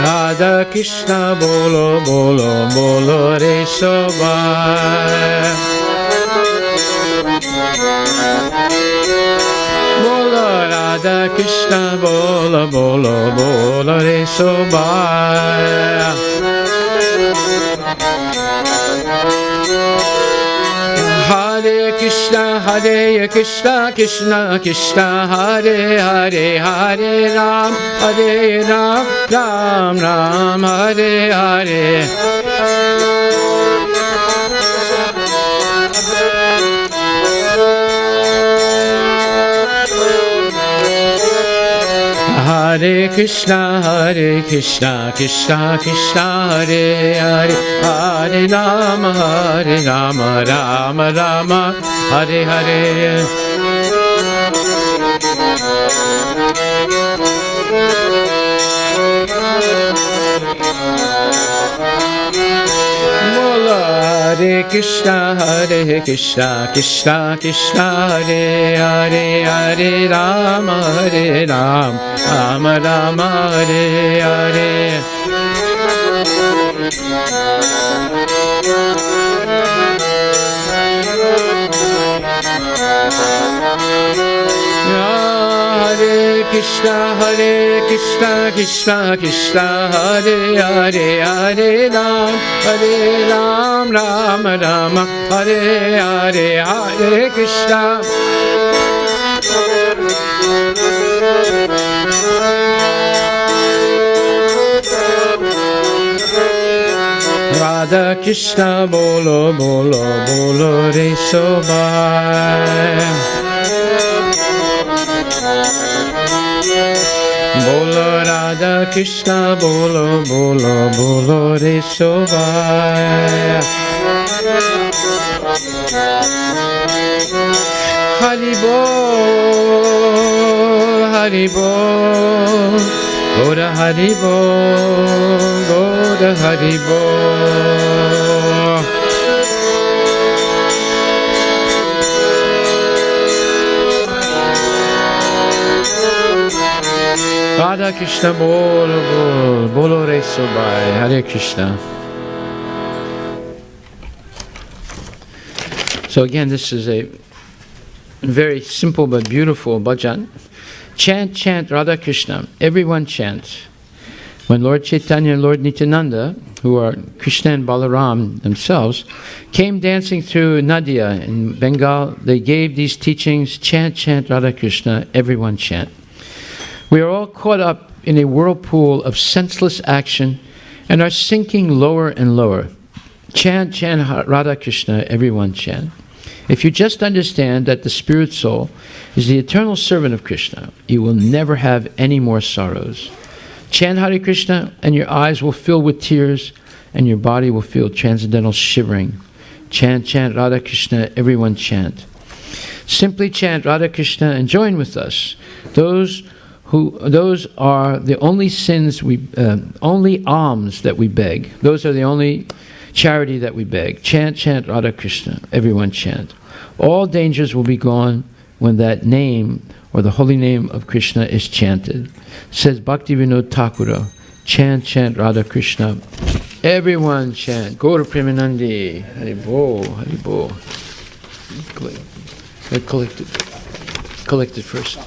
Radha Krishna bolo bolo bolo re sobai. Bolo Radha Krishna bolo bolo bolo re sobai. Hare Krishna Krishna Krishna Hare Hare Hare Ram Ram Ram Hare Hare. Hare Krishna Krishna Krishna Hare Hare Hare Rama Rama Rama Hare Hare. Hare Krishna Krishna Krishna Hare Hare Hare Rama Rama Rama Hare Hare. Hare Krishna Krishna Krishna Hare Hare Hare Ram Rama Rama Hare Hare. Hare Krishna Radha Krishna bolo bolo bolo re sobai. Bolo Radha Krishna bolo bolo bolo re sobai. Haribo Haribo Gora Haribo Gora Haribo. Radha Krishna bolo bolo bolo re sobai. Hare Krishna. So again, this is a very simple but beautiful bhajan. Chant Radha Krishna. Everyone chant. When Lord Chaitanya and Lord Nityananda, who are Krishna and Balaram themselves, came dancing through Nadia in Bengal, they gave these teachings, chant Radha Krishna, everyone chant. We are all caught up in a whirlpool of senseless action and are sinking lower and lower. Chant Radha Krishna, everyone chant. If you just understand that the spirit soul is the eternal servant of Krishna, you will never have any more sorrows. Chant Hare Krishna and your eyes will fill with tears and your body will feel transcendental shivering. Chant Radha Krishna, everyone chant. Simply chant Radha Krishna and join with us. Those are the only sins only alms that we beg. Those are the only charity that we beg. Chant Radha Krishna, everyone chant. All dangers will be gone when that name or the holy name of Krishna is chanted. Says Bhakti Vinod Thakura, chant Radha Krishna. Everyone chant. Gaura Premanandi. Haribo, Haribo. Collect it first.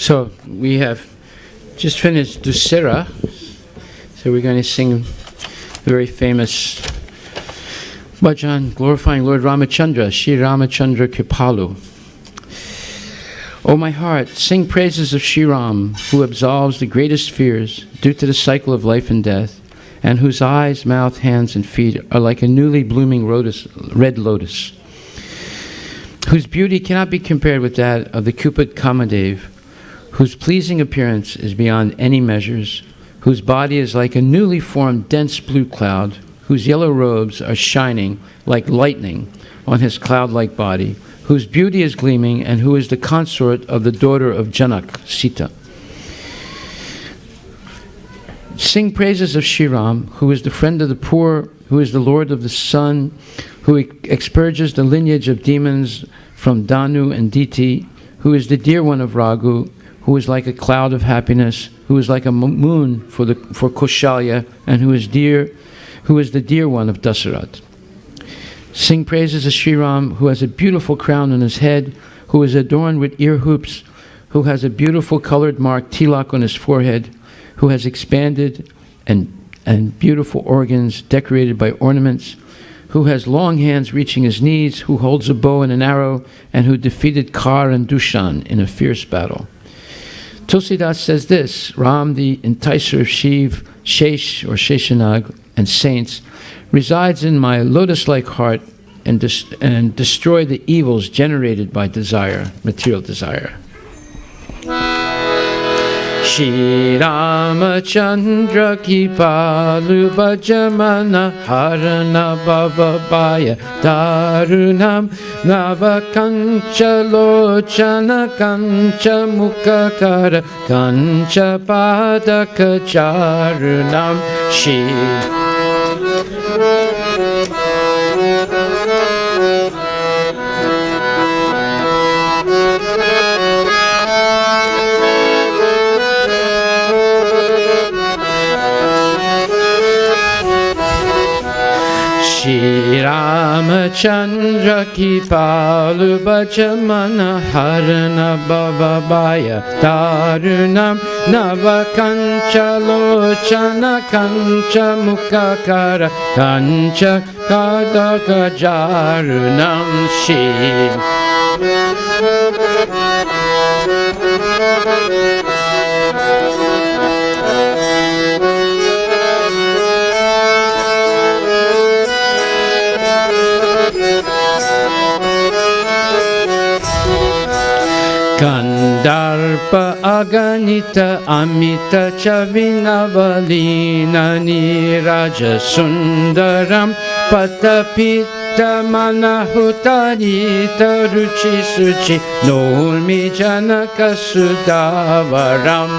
So we have just finished Dussehra, so we're going to sing the very famous bhajan glorifying Lord Ramachandra, Shri Ramachandra Kripalu. O my heart, sing praises of Shri Ram, who absolves the greatest fears due to the cycle of life and death, and whose eyes, mouth, hands, and feet are like a newly blooming red lotus, whose beauty cannot be compared with that of the Cupid Kamadev, whose pleasing appearance is beyond any measures, whose body is like a newly formed dense blue cloud, whose yellow robes are shining like lightning on his cloud-like body, whose beauty is gleaming, and who is the consort of the daughter of Janak, Sita. Sing praises of Shri Ram, who is the friend of the poor, who is the Lord of the sun, who expurges the lineage of demons from Danu and Diti, who is the dear one of Raghu, who is like a cloud of happiness, who is like a moon for Kaushalya, and who is the dear one of Dasarat. Sing praises of Shri Ram, who has a beautiful crown on his head, who is adorned with ear hoops, who has a beautiful colored mark tilak on his forehead, who has expanded and beautiful organs decorated by ornaments, who has long hands reaching his knees, who holds a bow and an arrow, and who defeated Kar and Dushan in a fierce battle. Tulsidas says this: Ram, the enticer of Shiv, Shesh or Sheshanag, and saints, resides in my lotus-like heart and destroy the evils generated by desire, material desire. Shri Ramachandra ki palu bhajamana harana bhavabhaya darunam navakancha lochana kancha mukakara kancha padaka charunam Shri Shri Ramachandra ki palu bhajamana harana bhavabhaya darunam navakancha lochana kancha mukakara kancha kadaka jarunam Shri Kandarpa aganita amita chavinavalina niraja sundaram patapita manahutarita ruchi suchi nolmi janaka sudavaram.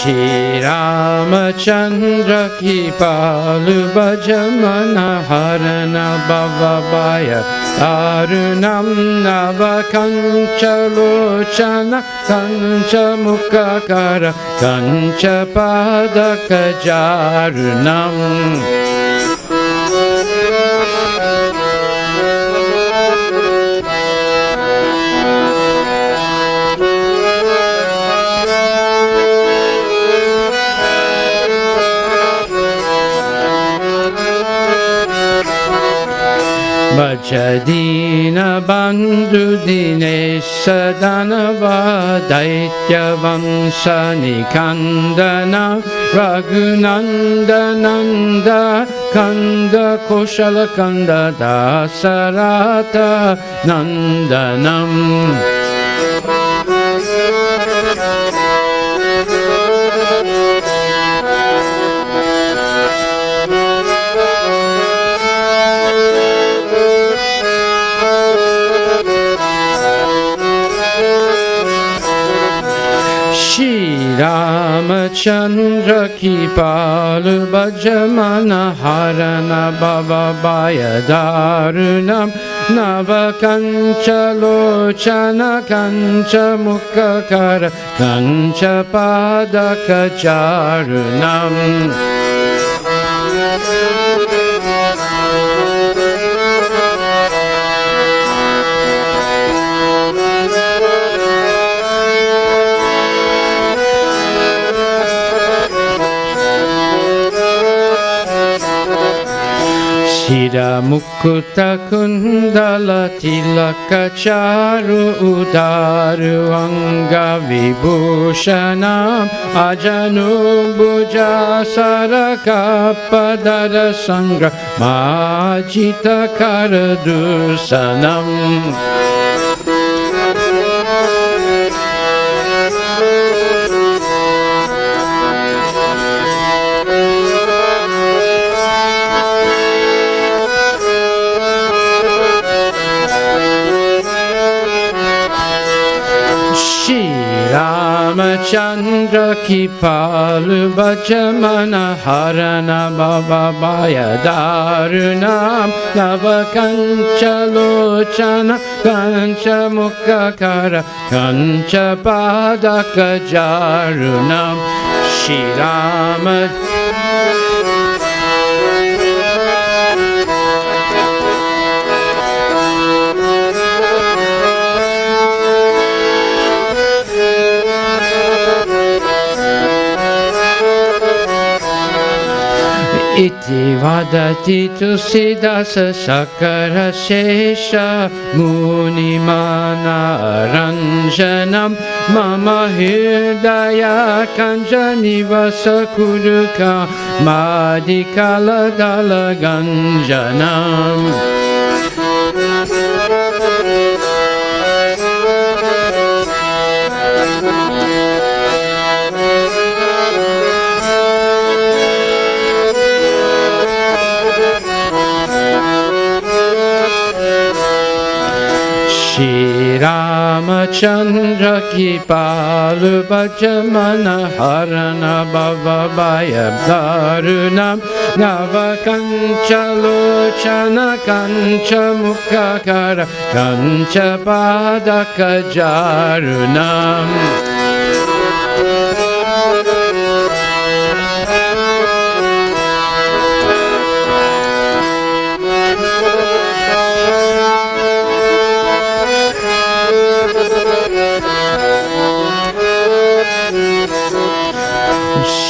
Shri Ramachandra ki palu bhajamana harana bhavabhaya darunam navakancha lochana kancha mukakara kancha padaka jarunam. Bhajadina bandhu dinesha danava daitya vamsani kandana raghunandananda kanda koshala kanda dasarata nandanam. Shri Ramachandra ki palu bhajamana harana bhavabhaya darunam Nava Kancha Lochana Kancha Mukhakara Kancha Padaka Charunam. Shira Mukta Kundala Tilaka Charu Udaru Anga Vibhushanam Ajanu Bhuja Saraka Padara Sangra Majita Karadusanam. Ramachandra ki palu bhajamana harana bhavaya darunam navakancha lochana kancha mukhakara kancha padaka jarunam. Shri Rama Iti vadati tusidasa sakara shesha munimana ranjanam mama hirdaya kanjani vasakuruka madikala dala ganjanam. Shri Ramachandra ki palu bhajamana harana bhavaya darunam navakancha lochana kancha mukhakara kancha padaka jarunam.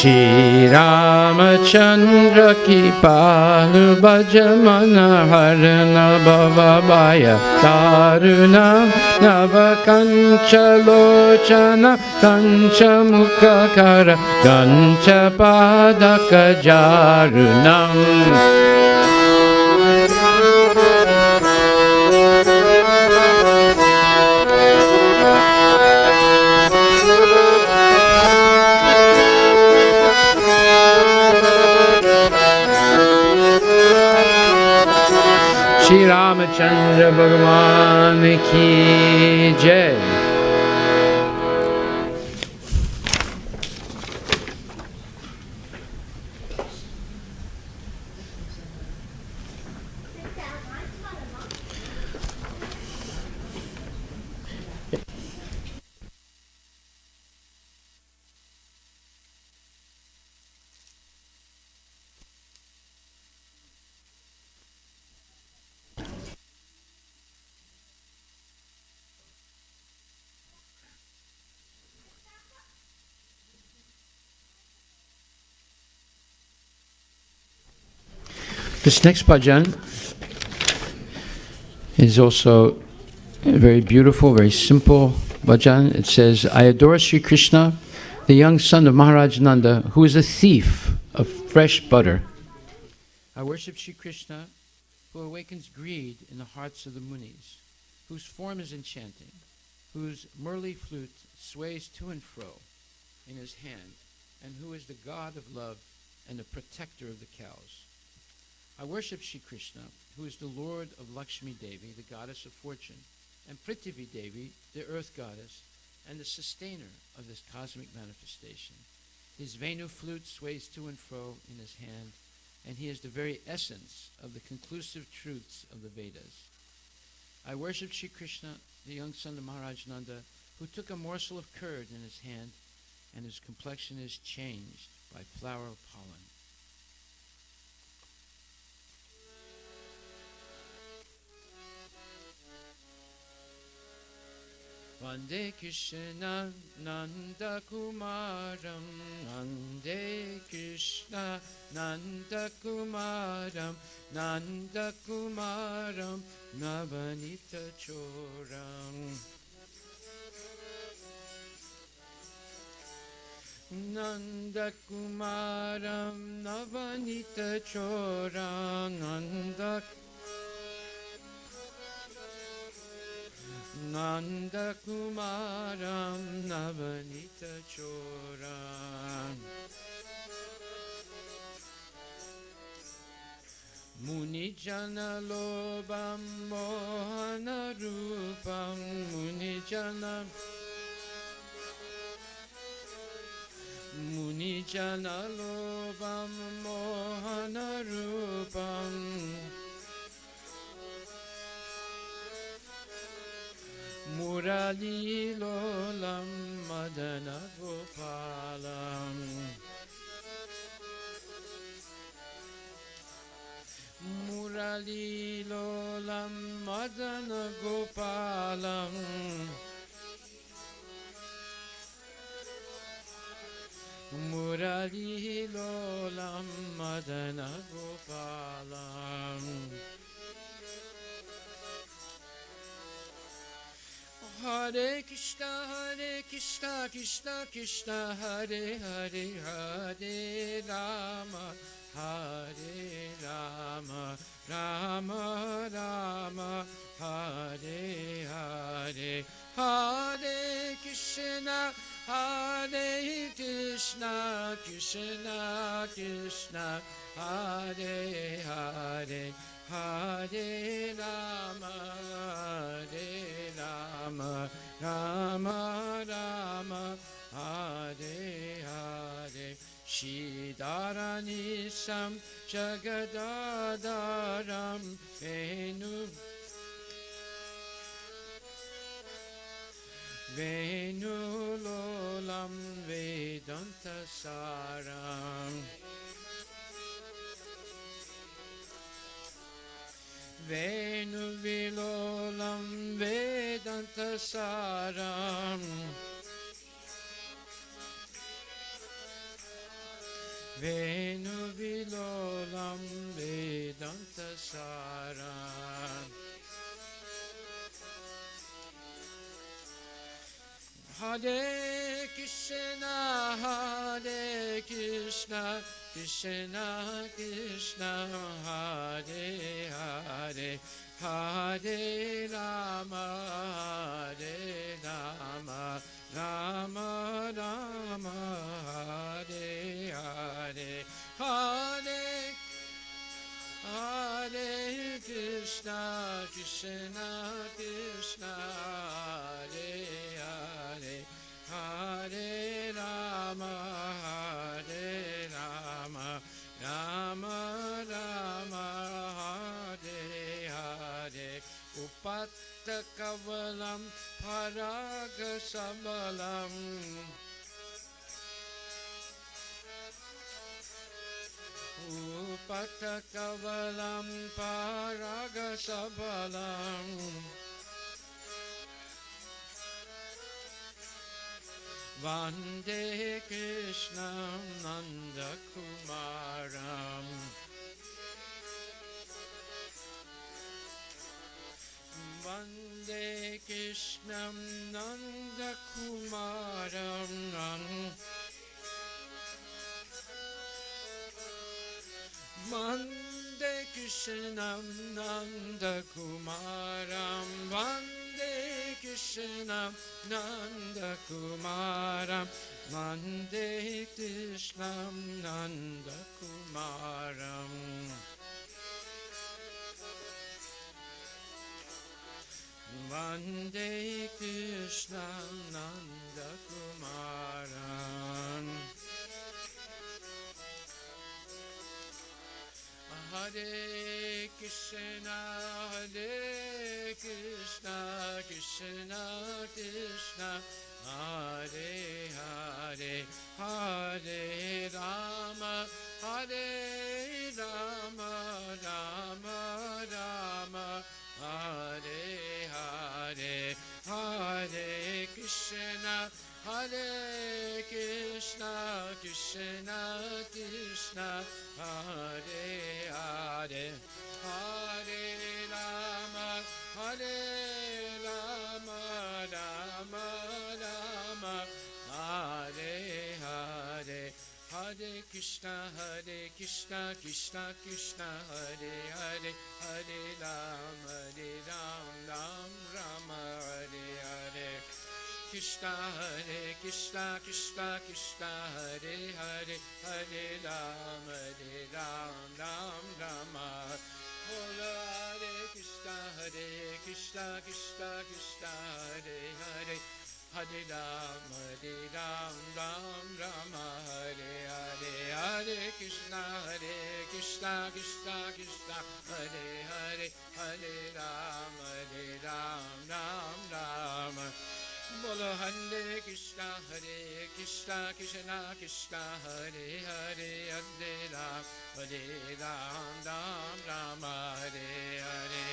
Shri Ramachandra ki palu bhajamana harana bhavaya darunam navakancha lochana kancha mukhakara kancha padaka jarunam. Shri Ramachandra Bhagavan ki jai. This next bhajan is also very beautiful, very simple bhajan. It says, I adore Sri Krishna, the young son of Maharaj Nanda, who is a thief of fresh butter. I worship Sri Krishna, who awakens greed in the hearts of the munis, whose form is enchanting, whose murli flute sways to and fro in his hand, and who is the god of love and the protector of the cows. I worship Shri Krishna, who is the Lord of Lakshmi Devi, the goddess of fortune, and Prithvi Devi, the earth goddess, and the sustainer of this cosmic manifestation. His Venu flute sways to and fro in his hand, and he is the very essence of the conclusive truths of the Vedas. I worshipped Sri Krishna, the young son of Maharaj Nanda, who took a morsel of curd in his hand, and his complexion is changed by flower pollen. Vande Krishna Nanda Kumaram, Vande Krishna Nanda Kumaram, Nanda Kumaram Navanita Choram. Nanda Kumaram Navanita Choram, Nanda Kumaram Navanita Choram. Munijana Lobam Mohana Rupam, Munijana Lobam Mohana Rupam. Murali Lolam Madana Gopalam. Murali Lolam Madana Gopalam. Murali Lolam Madana Gopalam. Hare Krishna, Krishna Krishna, Hare Hare, Hare Rama, Hare Rama, Rama Rama, Hare Hare, Hare Krishna, Krishna Krishna, Hare Hare. Hare Rama, Hare Rama, Rama Rama, Hare Hare. Shridharanisam Jagadadaram Venulolam Vedantasaram. Venuvilolam Vedantasaram. Venuvilolam Vedantasaram. Hare Krishna, Krishna Krishna, Hare Hare, Hare Rama, Hare Rama, Rama Rama, Hare Hare, Hare Hare Krishna, Krishna Krishna, Hare Hare, Hare Rama, Hare Rama, Rama Rama, Hare Hare. Upattakavalam Paragasabalam. Upattakavalam Paragasabalam. Vande Krishna Nanda Kumaram. Vande Krishna Nanda Kumaram. Vande Krishna Nanda Kumaram. Vande Krishna Nanda Kumaram. Vande Krishna Nanda Kumaram. Vande Krishna Nanda Kumaram. Hare Krishna, Hare Krishna, Krishna Krishna, Hare Hare, Hare Rama, Hare Rama, Rama Rama, Hare Hare, Hare Krishna, Hare Krishna, Krishna Krishna, Hare Hare, Hare Rama, Hare Rama, Rama Rama, Hare Hare, Hare Krishna, Krishna Krishna, Hare Hare, Hare Ram, Ram Rama, Hare Hare. Krishna, Krishna Krishna, Hare Hare, Hare Ram, Ram Rama. Bolo Hare Krishna, Krishna Krishna, Hare Hare, Hare Ram, Ram Rama, Hare Hare. Hare Krishna, Krishna Krishna, Hare Hare, Hare Ram, Ram Rama. Bolo Hare Krishna, Krishna Krishna, Hare Hare, Hare Ram, Ram Rama, Hare Hare.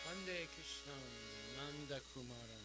Vande Krishna, Nanda Kumaram.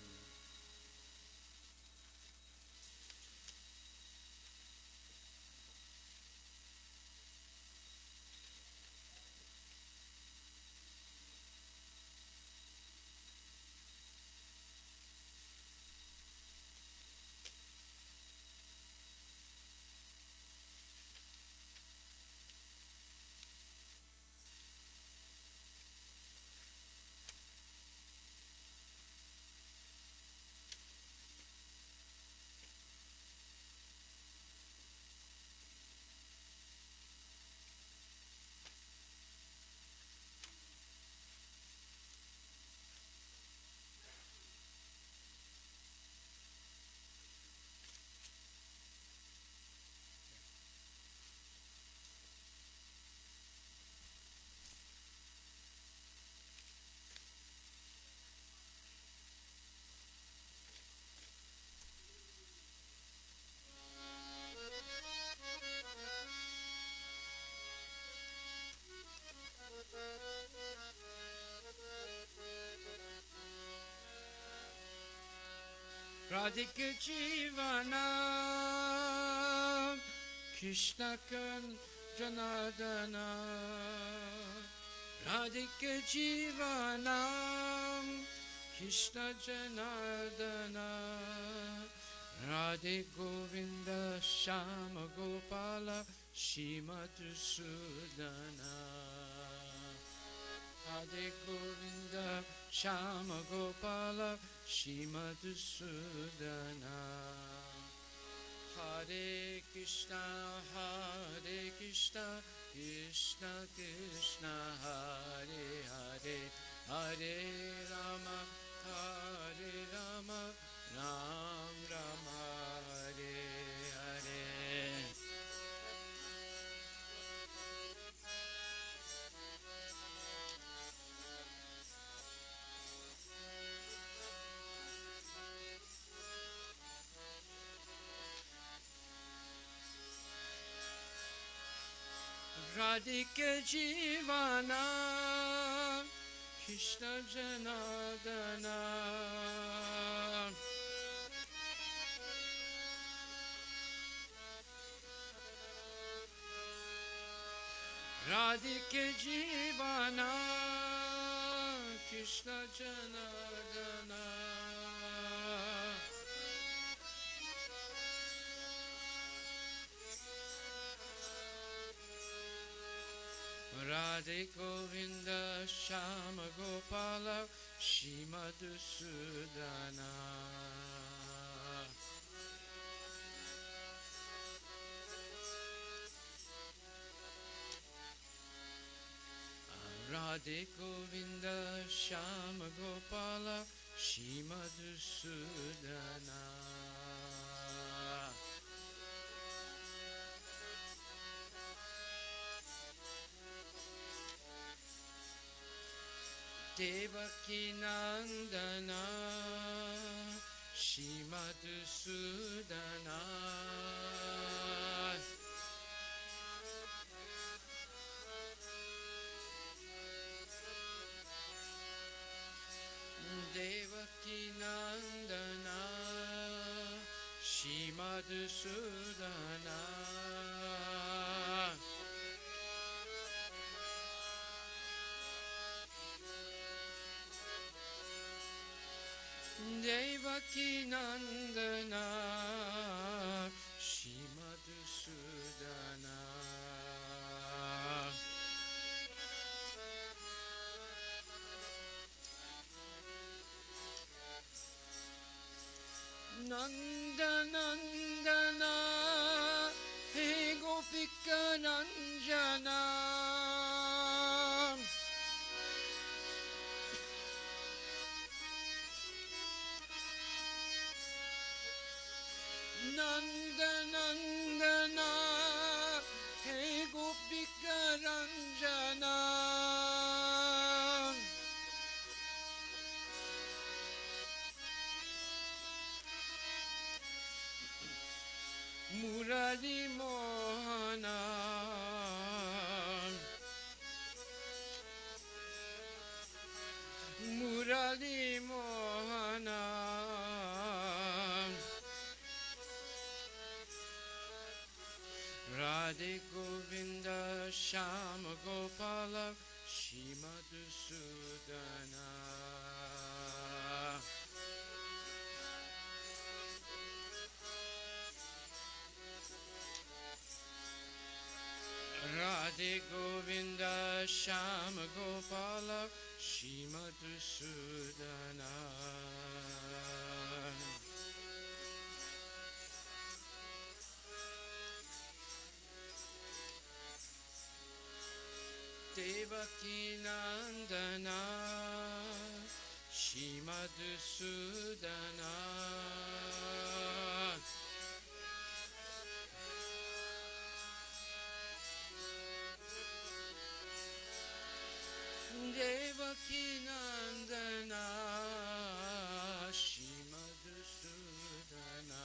Radhika Jivana, Krishna Kan Janardana. Radhika Jivana, Krishna Janardana. Radhe Govinda Shama Gopala Shimatu Sudana. Radhe Govinda Shama Gopala Shimatu Sudana. Hare Krishna, Krishna Krishna, Hare Hare, Hare Rama, Ram Rama, Hare Hare. Radhika Jivana, Krishna Janardana. Radhika Jivana, Krishna Janardana. Radhe Govinda Shama Gopala Shimatu Sudana. Radhe Govinda Shama Gopala Shimatu Sudana. Devaki Nandana Shri Madhusudana Devaki Nandana Shri Madhusudana Devaki Nandana Shri Madhusudana Nanda Nandana He Gopika Nanjana Nanda Nandana He Gopika Ranjana Murali Mohana Murali Mohana Radhe Govinda Shama Gopala Shri Madhusudana Radhe Govinda Shama Gopala Shri Madhusudana Devaki Nandana Shri Madhusudana Devaki Nandana Shri Madhusudana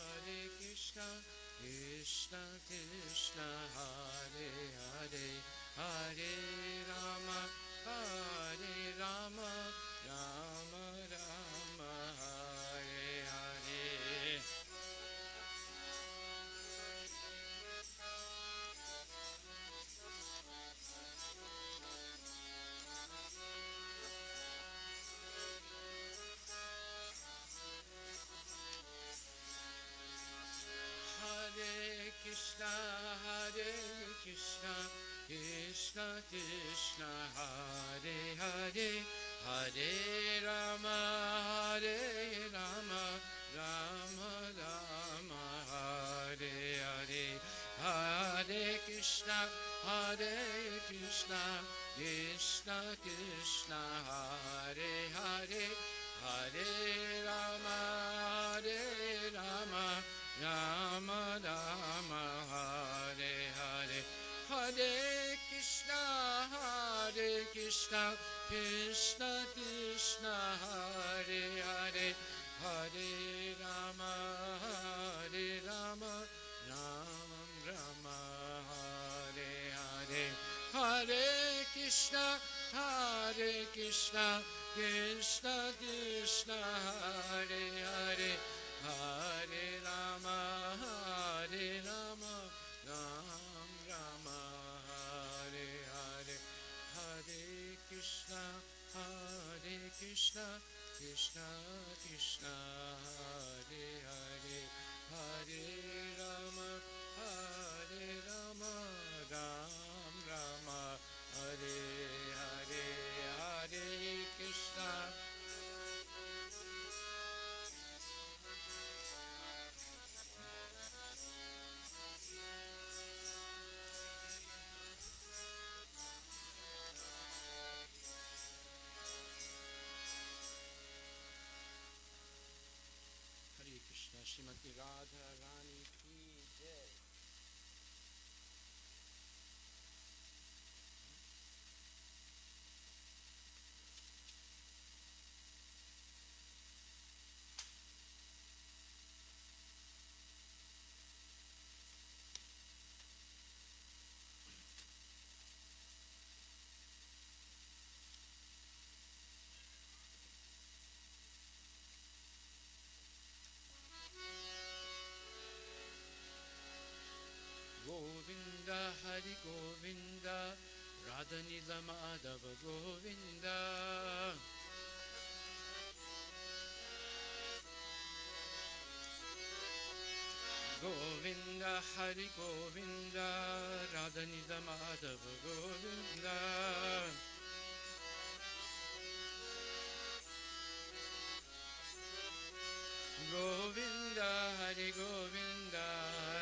Hare Krishna, Krishna Krishna, Hare Hare, Hare Rama, Rama Rama, Hare Hare. Hare Krishna, Krishna Krishna, Hare Hare, Hare Rama, Rama Rama, Hare Hare. Hare Krishna, Krishna Krishna, Hare Hare, Hare Rama, Rama Rama, Hare Hare. Hare Krishna, Krishna Krishna, Hare Hare, Hare Rama, Rama Rama, Hare Hare. Hare Krishna, Krishna Krishna, Hare Hare, Hare Rama, Rama Rama, Hare Hare. Hare Krishna, Krishna Krishna, Hare Hare, Hare Rama, Rama Rama, Hare Hare. Hare Krishna. Srimati Radha Rani ki jai. Govinda Hari Govinda Radha Nila Madhava Govinda Govinda Hari Govinda Radha Nila Madhava Govinda Govinda Hari Govinda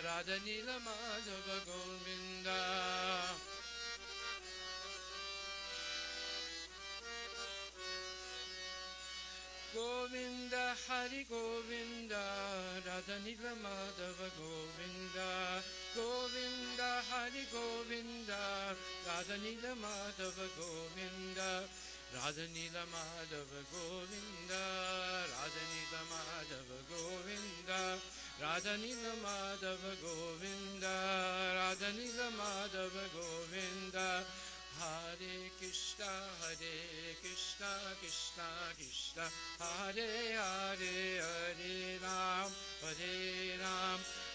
Radha Nila Madhava Govinda Govinda Hari Govinda Radha Nila Madhava Govinda Govinda Hari Govinda Radha Nila Madhava Govinda Radha Nila Madhava Govinda Radha Nila Madhava Govinda Radha Nila Madhava Govinda Radha Nila Madhava Govinda Hare Krishna Krishna Krishna Hare Hare Hare Ram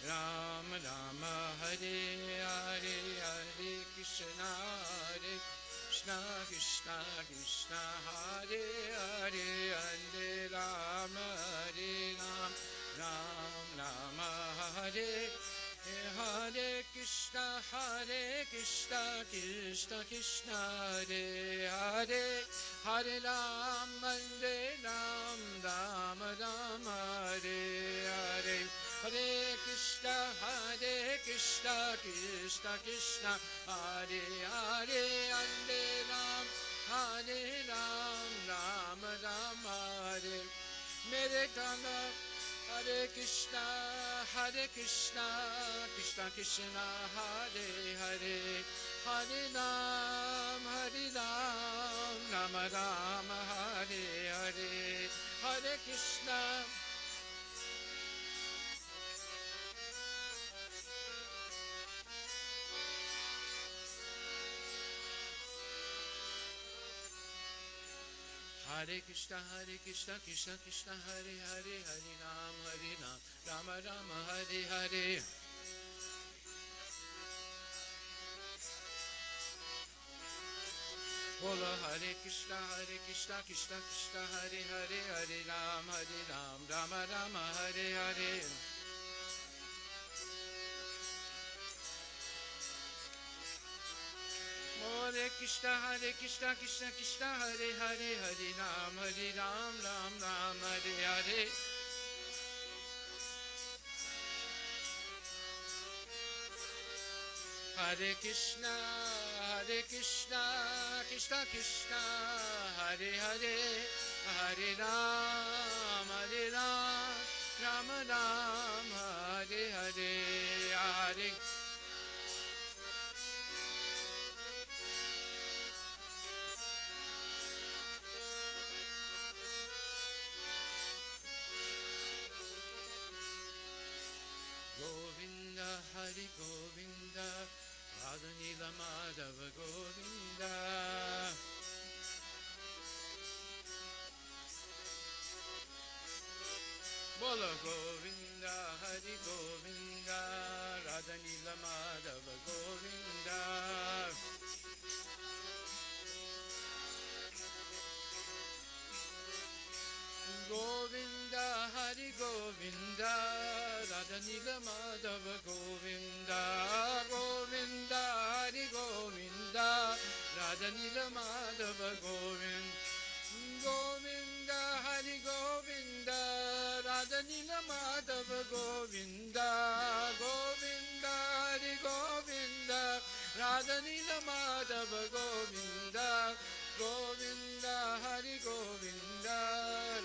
Ram Rama Hare Hare Hare Krishna Krishna Krishna Krishna Hare Hare Hare Rama Ram Rama Hare Hare Krishna Krishna Krishna Hare Hare Hare Ram Ram Hare Hare Hare Krishna Krishna Krishna Hare Hare Hare Ram Hare Mere Gana Hare Krishna Krishna Krishna Hare Hare Hare Ram Ram Hare Hare Hare Krishna Hare Krishna Krishna Krishna Hare Hare Hare Ram Ram Hare Hare Bola Hare Krishna Krishna Krishna Hare Hare Hare Ram Ram Hare Hare Hare Krishna Krishna Krishna Hare Hare Hare Ram Ram Hare Hare Hare Krishna Krishna Krishna Hare Hare Hare Ram Ram Hare Hare Hare Govinda Hari Govinda Radha Nila Madhava Govinda Bola Govinda Hari Govinda Radha Nila Madhava Govinda Govinda Hari Govinda Radha Nila Madhava Govinda Govinda Hari Govinda Radha Nila Madhava Govinda Govinda Hari Govinda Radha Nila Madhava Govinda Govinda Hari Govinda Radha Nila Madhava Govinda Govinda, Hari Govinda,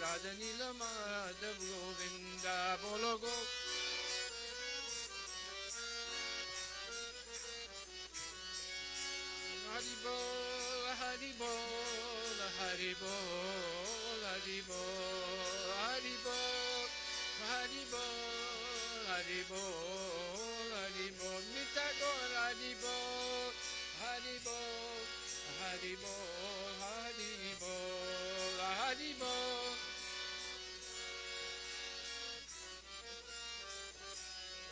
Radha Nila Madhav Govinda, Bolo Hari Bol, Hari Bol, Hari Bol, Hari Bol, Hari Bol, Hari Bol, Hari Bol, Hari Bol, Mita Gol, Hari Bol, Hari Bol, Hari Bol, Hari Bol, Hari Bol.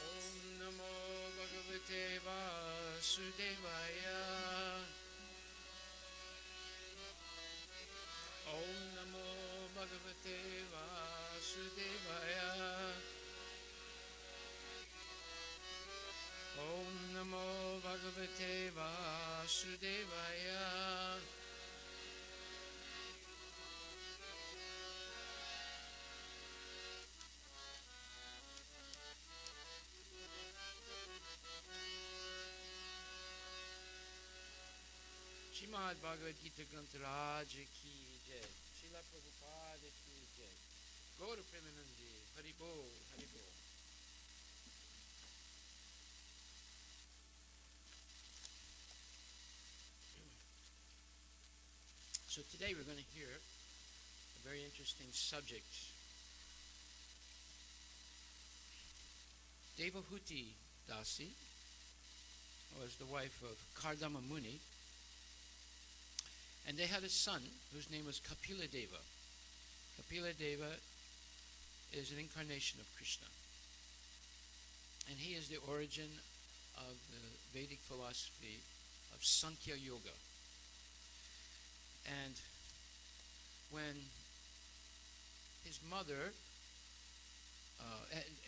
Om Namo Bhagavate Vasudevaya. Om Namo Bhagavate Vasudevaya. Om Namo Bhagavate Vasudevaya. Srimad Bhagavad Gita Granth Raj ki jai. Srila Prabhupada ki jai. Gaura Premanandi. Hari Bol, Hari Bol. So today we're going to hear a very interesting subject. Devahuti Dasi was the wife of Kardama Muni, and they had a son whose name was Kapila Deva. Kapila Deva is an incarnation of Krishna, and he is the origin of the Vedic philosophy of Sankhya Yoga. And when his mother,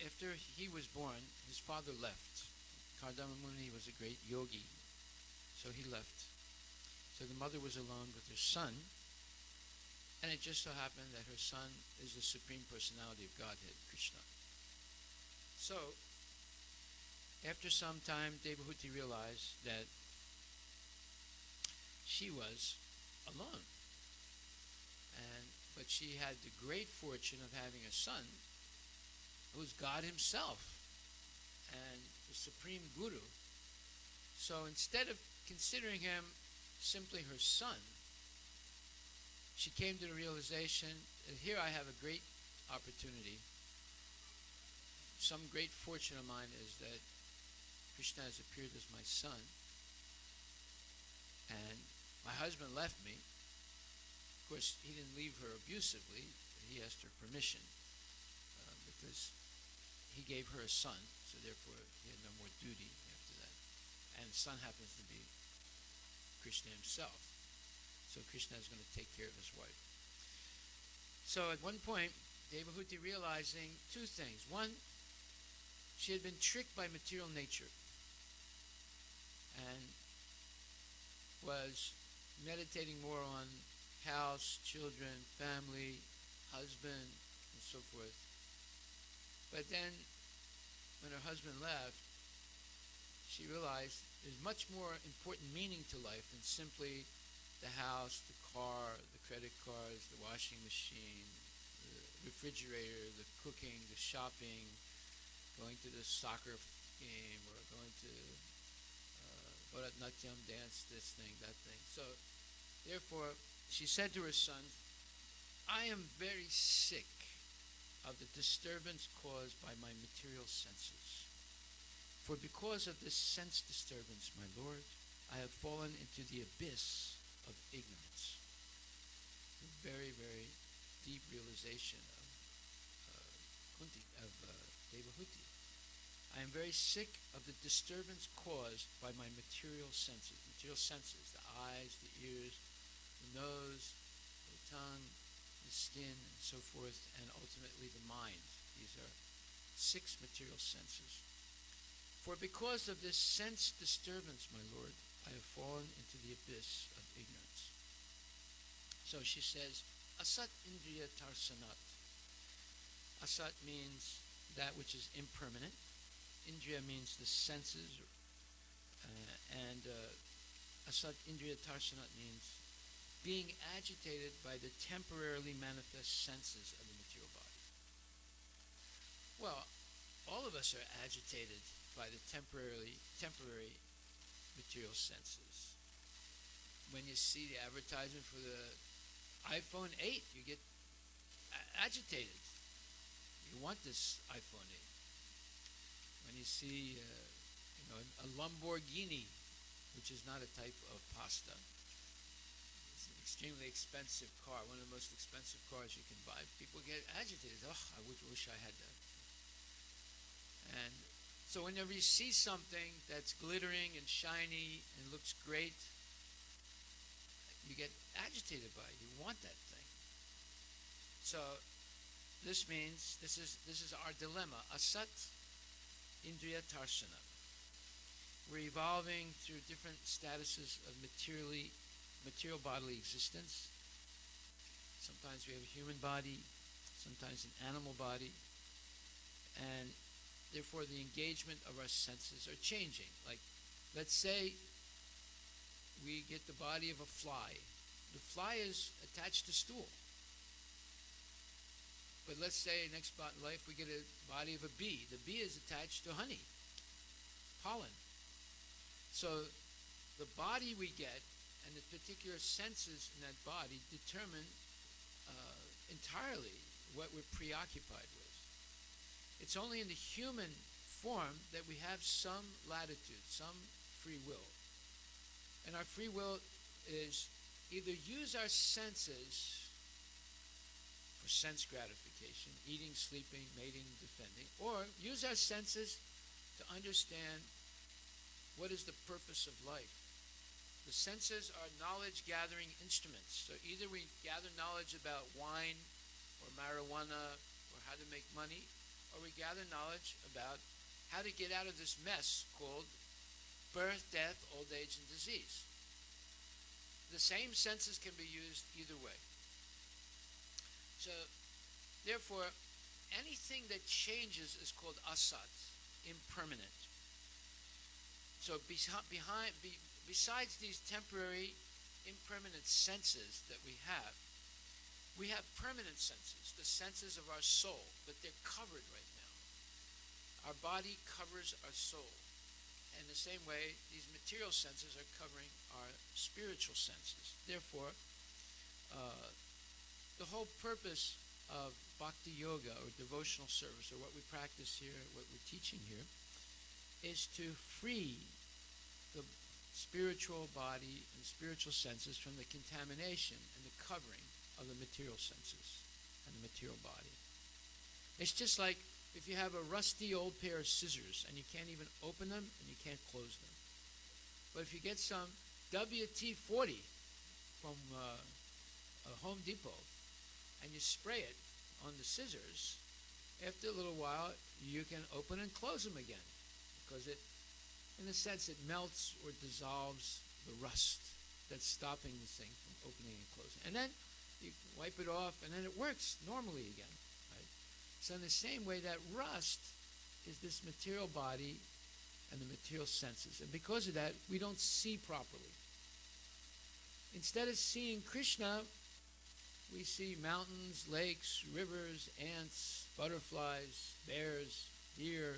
after he was born, his father left. Kardama Muni was a great yogi, so he left. So the mother was alone with her son, and it just so happened that her son is the Supreme Personality of Godhead, Krishna. So, after some time, Devahuti realized that she was alone. But she had the great fortune of having a son who was God himself and the Supreme Guru. So instead of considering him simply her son, she came to the realization that here I have a great opportunity. Some great fortune of mine is that Krishna has appeared as my son, and my husband left me. Of course, he didn't leave her abusively. He asked her permission because he gave her a son, so therefore he had no more duty after that. And the son happens to be Krishna himself. So Krishna is going to take care of his wife. So at one point, Devahuti realizing two things. One, she had been tricked by material nature and was meditating more on house, children, family, husband, and so forth. But then, when her husband left, she realized there's much more important meaning to life than simply the house, the car, the credit cards, the washing machine, the refrigerator, the cooking, the shopping, going to the soccer game, or going to Bharatnatyam dance, this thing, that thing. So, therefore, she said to her son, I am very sick of the disturbance caused by my material senses. For because of this sense disturbance, my Lord, I have fallen into the abyss of ignorance. A very, very deep realization of Devahuti. I am very sick of the disturbance caused by my material senses. Material senses, the eyes, the ears, the nose, the tongue, the skin, and so forth, and ultimately the mind. These are 6 material senses. For because of this sense disturbance, my Lord, I have fallen into the abyss of ignorance. So she says, Asat Indriya Tarsanat. Asat means that which is impermanent. Indriya means the senses, and Asat Indriya Tarsanat means being agitated by the temporarily manifest senses of the material body. Well, all of us are agitated by the temporary material senses. When you see the advertisement for the iPhone 8, you get agitated. You want this iPhone 8. When you see a Lamborghini, which is not a type of pasta, it's an extremely expensive car, one of the most expensive cars you can buy, people get agitated. Oh, I wish I had that. And so whenever you see something that's glittering and shiny and looks great, you get agitated by it. You want that thing. So this means this is our dilemma. Asat Indriya Tarsana. We're evolving through different statuses of material bodily existence. Sometimes we have a human body, sometimes an animal body, and therefore the engagement of our senses are changing. Like, let's say we get the body of a fly. The fly is attached to stool. But let's say next spot in life we get a body of a bee. The bee is attached to honey, pollen. So the body we get and the particular senses in that body determine entirely what we're preoccupied with. It's only in the human form that we have some latitude, some free will. And our free will is either use our senses for sense gratification, eating, sleeping, mating, defending, or use our senses to understand what is the purpose of life. The senses are knowledge-gathering instruments. So either we gather knowledge about wine or marijuana or how to make money, or we gather knowledge about how to get out of this mess called birth, death, old age, and disease. The same senses can be used either way. So, therefore, anything that changes is called asat, impermanent. So besides these temporary, impermanent senses that we have permanent senses, the senses of our soul, but they're covered right now. Our body covers our soul. In the same way, these material senses are covering our spiritual senses. Therefore, the whole purpose of bhakti yoga or devotional service, or what we practice here, what we're teaching here, is to free the spiritual body and spiritual senses from the contamination and the covering of the material senses and the material body. It's just like if you have a rusty old pair of scissors and you can't even open them and you can't close them. But if you get some WT-40 from Home Depot and you spray it on the scissors, after a little while you can open and close them again, because it, in a sense, it melts or dissolves the rust that's stopping the thing from opening and closing. And then you wipe it off and then it works normally again. Right? So in the same way, that rust is this material body and the material senses. And because of that, we don't see properly. Instead of seeing Krishna, we see mountains, lakes, rivers, ants, butterflies, bears, deer.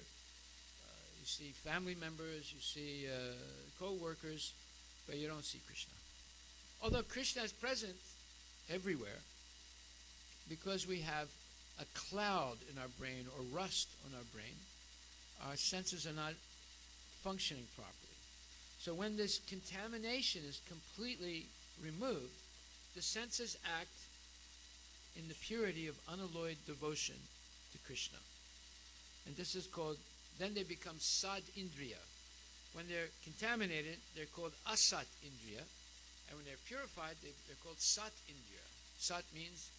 You see family members, you see co-workers, but you don't see Krishna. Although Krishna is present everywhere, because we have a cloud in our brain or rust on our brain, our senses are not functioning properly. So when this contamination is completely removed, the senses act in the purity of unalloyed devotion to Krishna. And this is called, then they become sad indriya. When they're contaminated, they're called asat indriya. And when they're purified, they're called sat indriya. Sat means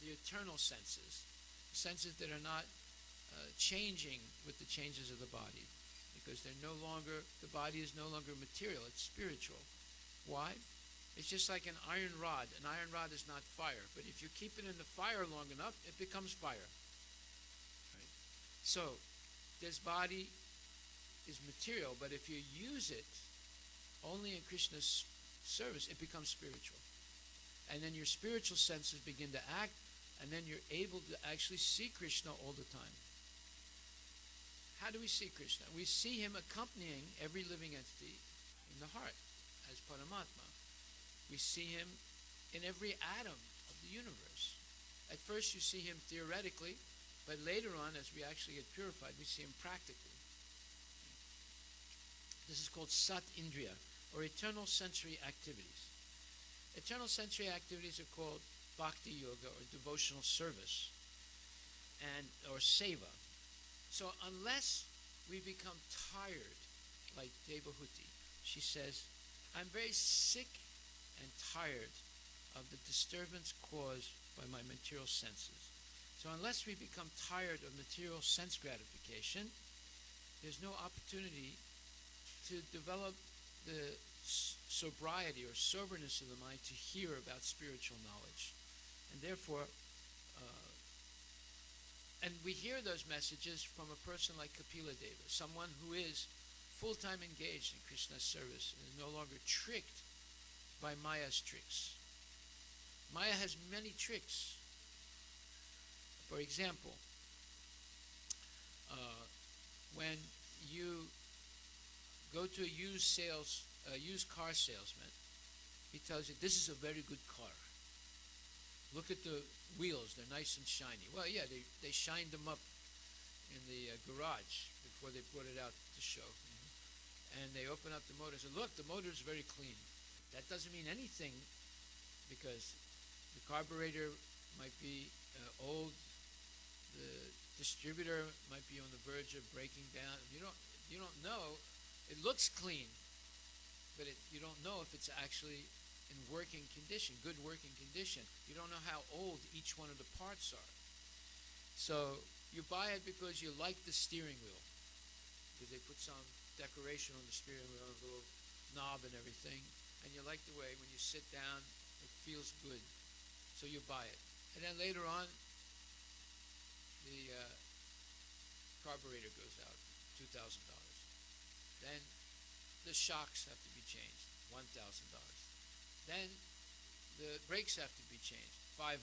the eternal senses, senses that are not changing with the changes of the body, because they're no longer, the body is no longer material, it's spiritual. Why? It's just like an iron rod. An iron rod is not fire, but if you keep it in the fire long enough, it becomes fire. Right? So, this body is material, but if you use it only in Krishna's service, it becomes spiritual. And then your spiritual senses begin to act, and then you're able to actually see Krishna all the time. How do we see Krishna? We see him accompanying every living entity in the heart as Paramatma. We see him in every atom of the universe. At first you see him theoretically, but later on, as we actually get purified, we see him practically. This is called Sat Indriya, or eternal sensory activities. Eternal sensory activities are called Bhakti Yoga, or devotional service, or Seva. So unless we become tired, like Devahuti, she says, I'm very sick and tired of the disturbance caused by my material senses. So unless we become tired of material sense gratification, there's no opportunity to develop the sobriety or soberness of the mind to hear about spiritual knowledge. And therefore, and we hear those messages from a person like Kapila Deva, someone who is full-time engaged in Krishna's service and is no longer tricked by Maya's tricks. Maya has many tricks. For example, when you go to a used car salesman, he tells you, this is a very good car. Look at the wheels, they're nice and shiny. Well, yeah, they shined them up in the garage before they brought it out to show. And they open up the motor and say, look, the motor is very clean. That doesn't mean anything, because the carburetor might be old, the distributor might be on the verge of breaking down. You don't know. It looks clean, but you don't know if it's actually in working condition, good working condition. You don't know how old each one of the parts are. So you buy it because you like the steering wheel, because they put some decoration on the steering wheel, a little knob and everything, and you like the way when you sit down, it feels good. So you buy it. And then later on, the carburetor goes out, $2,000. Then the shocks have to be changed, $1,000. Then the brakes have to be changed, $500.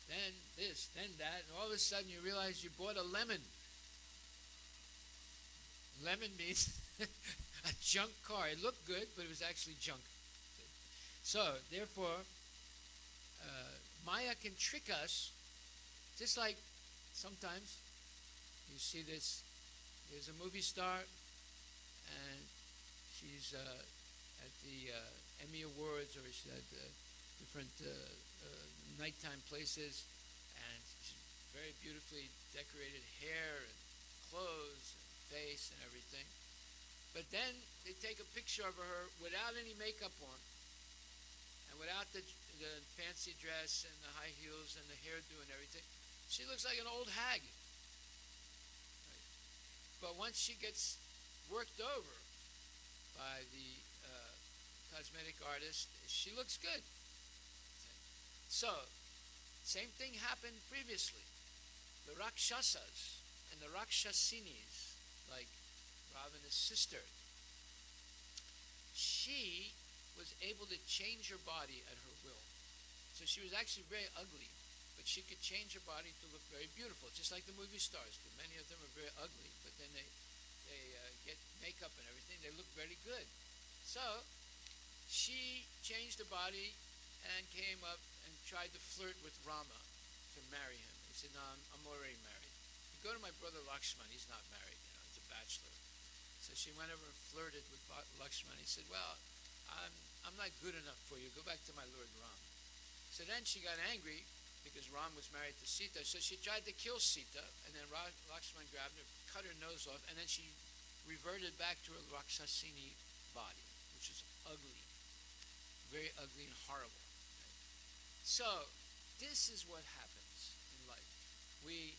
Then this, then that, and all of a sudden you realize you bought a lemon. Lemon means a junk car. It looked good, but it was actually junk. So, therefore, Maya can trick us, just like sometimes you see this, there's a movie star, and she's at the Emmy Awards, or she's at different nighttime places, and she's very beautifully decorated hair and clothes and face and everything. But then they take a picture of her without any makeup on, and without the fancy dress and the high heels and the hairdo and everything. She looks like an old hag. Right? But once she gets worked over by the cosmetic artist, she looks good. So, same thing happened previously. The Rakshasas and the Rakshasinis, like Ravana's sister, she was able to change her body at her will. So she was actually very ugly, but she could change her body to look very beautiful, just like the movie stars do. Many of them are very ugly, but then they get makeup and everything, they look very good. So she changed her body and came up and tried to flirt with Rama to marry him. He said, no, I'm already married. You go to my brother Lakshman, he's not married, he's a bachelor. So she went over and flirted with Lakshman. He said, well, I'm not good enough for you. Go back to my Lord Ram. So then she got angry because Ram was married to Sita. So she tried to kill Sita, and then Lakshman grabbed her, cut her nose off, and then she reverted back to her Rakshasini body, which is ugly, very ugly and horrible. Right? So this is what happens in life. We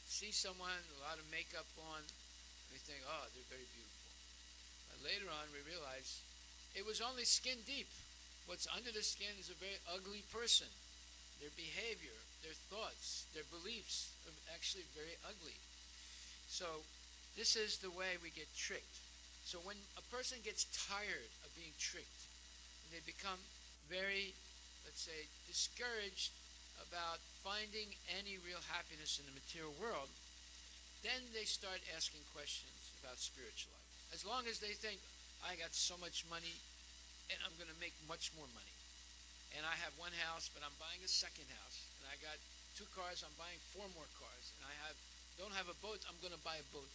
see someone with a lot of makeup on, and we think, oh, they're very beautiful. But later on, we realize it was only skin deep. What's under the skin is a very ugly person. Their behavior, their thoughts, their beliefs are actually very ugly. So this is the way we get tricked. So when a person gets tired of being tricked, they become very, let's say, discouraged about finding any real happiness in the material world, then they start asking questions about spiritual life. As long as they think, I got so much money and I'm going to make much more money. And I have one house, but I'm buying a second house. And I got 2 cars, I'm buying 4 more cars. And I don't have a boat, I'm going to buy a boat.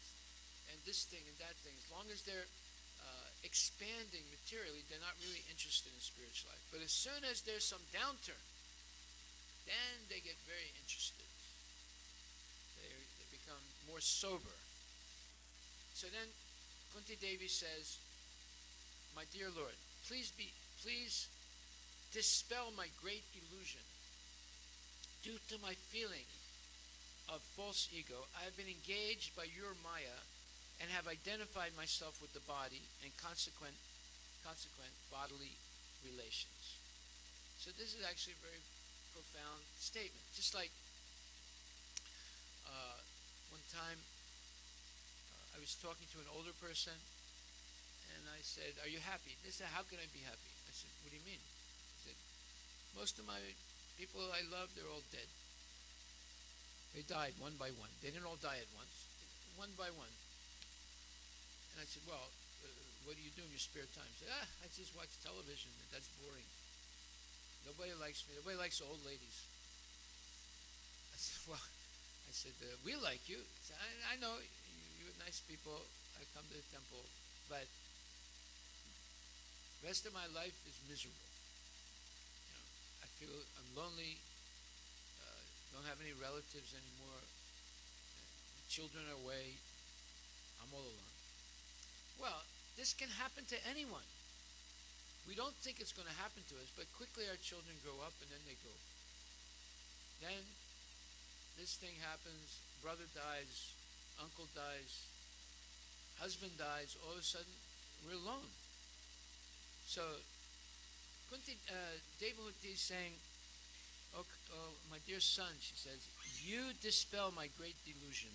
And this thing and that thing. As long as they're expanding materially, they're not really interested in spiritual life. But as soon as there's some downturn, then they get very interested. They become more sober. So then Kunti Devi says, my dear Lord, please dispel my great illusion. Due to my feeling of false ego, I have been engaged by your Maya and have identified myself with the body and consequent bodily relations. So this is actually a very profound statement. Just like one time I was talking to an older person and I said, are you happy? They said, how can I be happy? I said, what do you mean? He said, most of my people I love, they're all dead. They died one by one. They didn't all die at once. One by one. And I said, well, what do you do in your spare time? He said, I just watch television. That's boring. Nobody likes me. Nobody likes old ladies. I said, well, we like you. I said, I know you're nice people. I come to the temple. But the rest of my life is miserable. You know, I feel I'm lonely. Don't have any relatives anymore. Children are away. I'm all alone. Well, this can happen to anyone. We don't think it's going to happen to us, but quickly our children grow up and then they go. Then this thing happens, brother dies, uncle dies, husband dies, all of a sudden we're alone. So Kunti Devahuti is saying, oh, my dear son, she says, you dispel my great delusion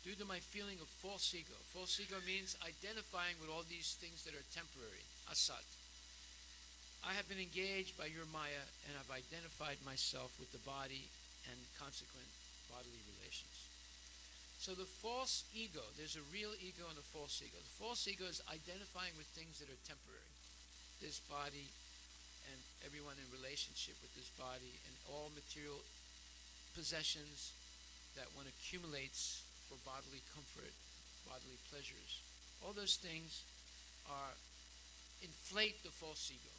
due to my feeling of false ego. False ego means identifying with all these things that are temporary, asat. I have been engaged by your Maya and have identified myself with the body and consequent bodily relations. So the false ego, there's a real ego and a false ego. The false ego is identifying with things that are temporary. This body and everyone in relationship with this body and all material possessions that one accumulates for bodily comfort, bodily pleasures. All those things inflate the false ego.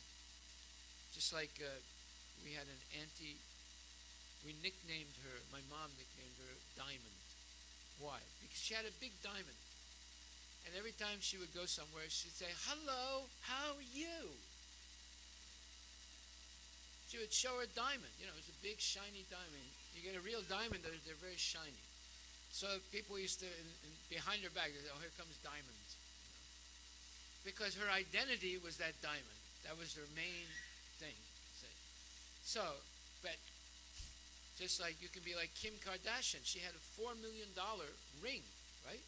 Just like we had an auntie, we nicknamed her, my mom nicknamed her Diamond. Why? Because she had a big diamond. And every time she would go somewhere, she'd say, hello, how are you? She would show her diamond. You know, it was a big, shiny diamond. You get a real diamond, they're very shiny. So people used to, behind her back, they said, oh, here comes Diamond. You know? Because her identity was that diamond. That was her main thing. So, but just like you can be like Kim Kardashian. She had a $4 million ring, right?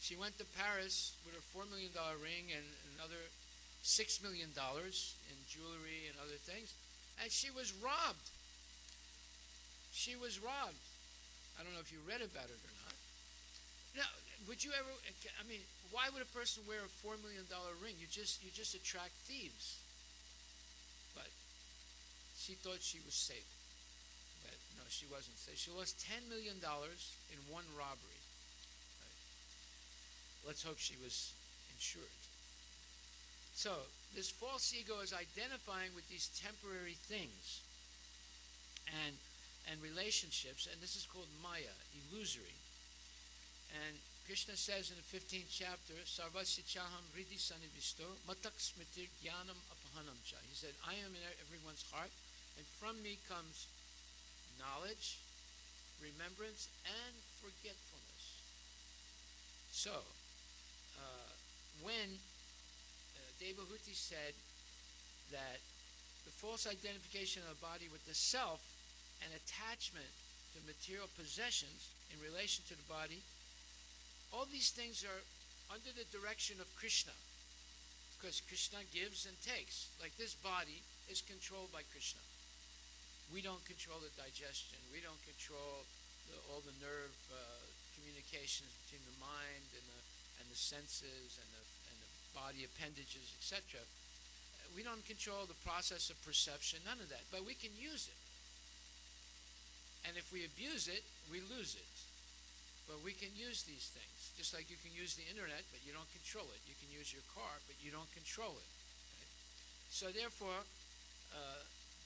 She went to Paris with her $4 million ring and another $6 million in jewelry and other things. And she was robbed. She was robbed. I don't know if you read about it or not. Now, would you ever, I mean, why would a person wear a $4 million ring? You just attract thieves. But she thought she was safe. But no, she wasn't safe. She lost $10 million in one robbery. Right. Let's hope she was insured. So, this false ego is identifying with these temporary things and relationships, and this is called Maya, illusory. And Krishna says in the 15th chapter, Sarvasya chaham riddhi sanivisto matak smitir jnanam apahanam cha. He said, I am in everyone's heart, and from me comes knowledge, remembrance, and forgetfulness. So, when Devahuti said that the false identification of the body with the self and attachment to material possessions in relation to the body, all these things are under the direction of Krishna, because Krishna gives and takes. Like this body is controlled by Krishna. We don't control the digestion. We don't control all the nerve communications between the mind and the senses and the body appendages, etc. We don't control the process of perception, none of that. But we can use it. And if we abuse it, we lose it. But we can use these things. Just like you can use the internet, but you don't control it. You can use your car, but you don't control it. Right? So therefore,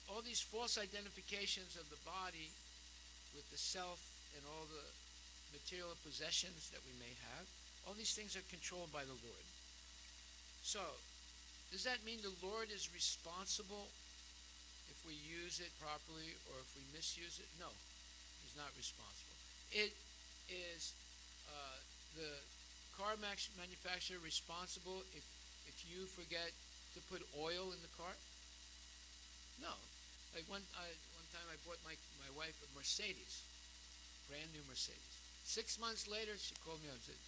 all these false identifications of the body with the self and all the material possessions that we may have, all these things are controlled by the Lord. So, does that mean the Lord is responsible if we use it properly or if we misuse it? No, he's not responsible. It is the car manufacturer responsible if you forget to put oil in the car? No. Like one time I bought my wife a Mercedes, brand new Mercedes. 6 months later, she called me up and said,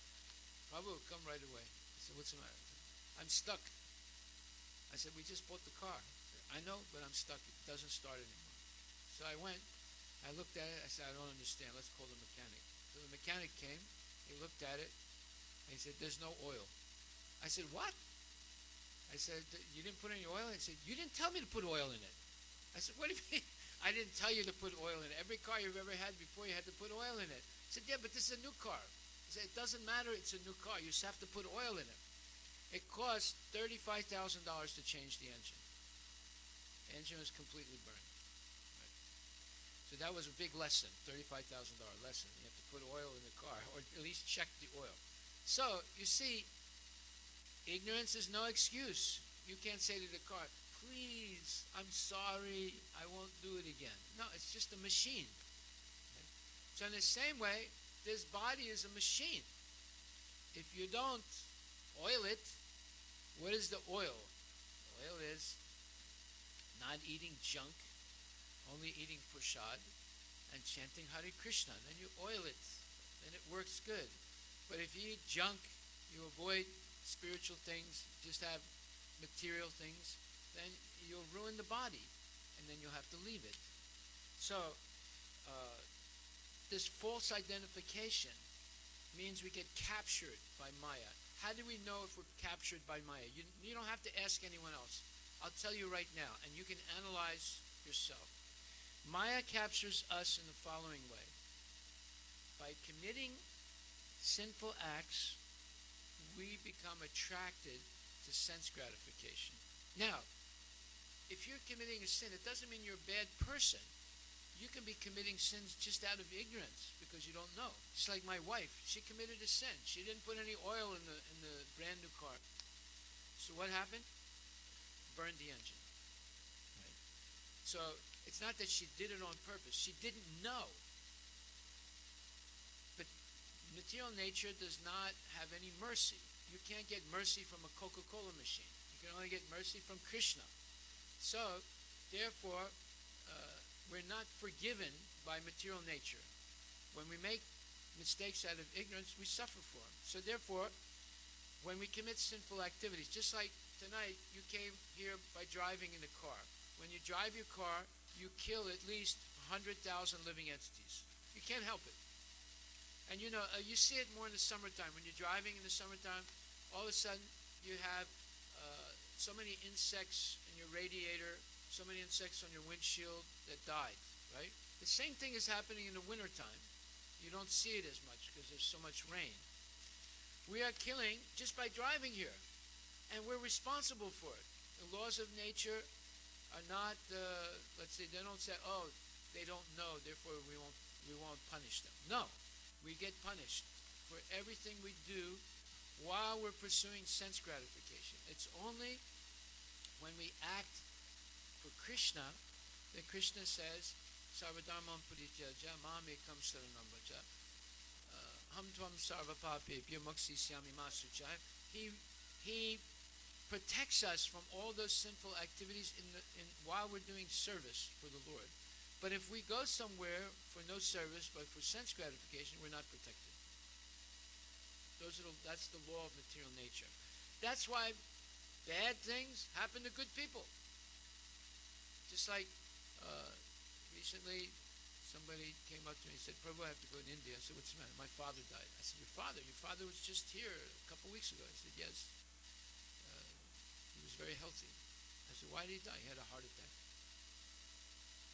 Prabhu, come right away. I said, what's the matter? I said, I'm stuck. I said, we just bought the car. I know, but I'm stuck. It doesn't start anymore. So I went, I looked at it, I said, I don't understand. Let's call the mechanic. So the mechanic came, he looked at it, and he said, there's no oil. I said, what? I said, you didn't put any oil in it? He said, you didn't tell me to put oil in it. I said, what do you mean? I didn't tell you to put oil in it. Every car you've ever had before, you had to put oil in it. I said, yeah, but this is a new car. I said, it doesn't matter, it's a new car. You just have to put oil in it. It cost $35,000 to change the engine. The engine was completely burned. Right? So that was a big lesson, $35,000 lesson. You have to put oil in the car, or at least check the oil. So, you see, ignorance is no excuse. You can't say to the car, please, I'm sorry, I won't do it again. No, it's just a machine. Okay? So in the same way, this body is a machine. If you don't oil it, what is the oil? Oil is not eating junk, only eating prasad, and chanting Hare Krishna. Then you oil it, then it works good. But if you eat junk, you avoid spiritual things, just have material things, then you'll ruin the body, and then you'll have to leave it. So, this false identification means we get captured by Maya. How do we know if we're captured by Maya? You don't have to ask anyone else. I'll tell you right now, and you can analyze yourself. Maya captures us in the following way. By committing sinful acts, we become attracted to sense gratification. Now, if you're committing a sin, it doesn't mean you're a bad person. You can be committing sins just out of ignorance because you don't know. Just like my wife, she committed a sin. She didn't put any oil in the brand new car. So what happened? Burned the engine. Right? So it's not that she did it on purpose. She didn't know. But material nature does not have any mercy. You can't get mercy from a Coca-Cola machine. You can only get mercy from Krishna. So, therefore, we're not forgiven by material nature. When we make mistakes out of ignorance, we suffer for them. So therefore, when we commit sinful activities, just like tonight, you came here by driving in a car. When you drive your car, you kill at least 100,000 living entities. You can't help it. And you know, you see it more in the summertime. When you're driving in the summertime, all of a sudden you have so many insects in your radiator, so many insects on your windshield that died, right? The same thing is happening in the wintertime. You don't see it as much because there's so much rain. We are killing just by driving here, and we're responsible for it. The laws of nature are not, let's say, they don't say, oh, they don't know, therefore we won't punish them. No, we get punished for everything we do while we're pursuing sense gratification. It's only when we act for Krishna that Krishna says, Sarvadharmam Purityaja Mam Ekam Saranam Vraja Ham Tvam Sarvapapebhyo Mokshisyami Ma Suchaya. He protects us from all those sinful activities while we're doing service for the Lord. But if we go somewhere for no service but for sense gratification, we're not protected. That's the law of material nature. That's why bad things happen to good people. Just like recently, somebody came up to me and said, Prabhu, I have to go to India. I said, what's the matter? My father died. I said, your father was just here a couple weeks ago. I said, yes. He was very healthy. I said, why did he die? He had a heart attack.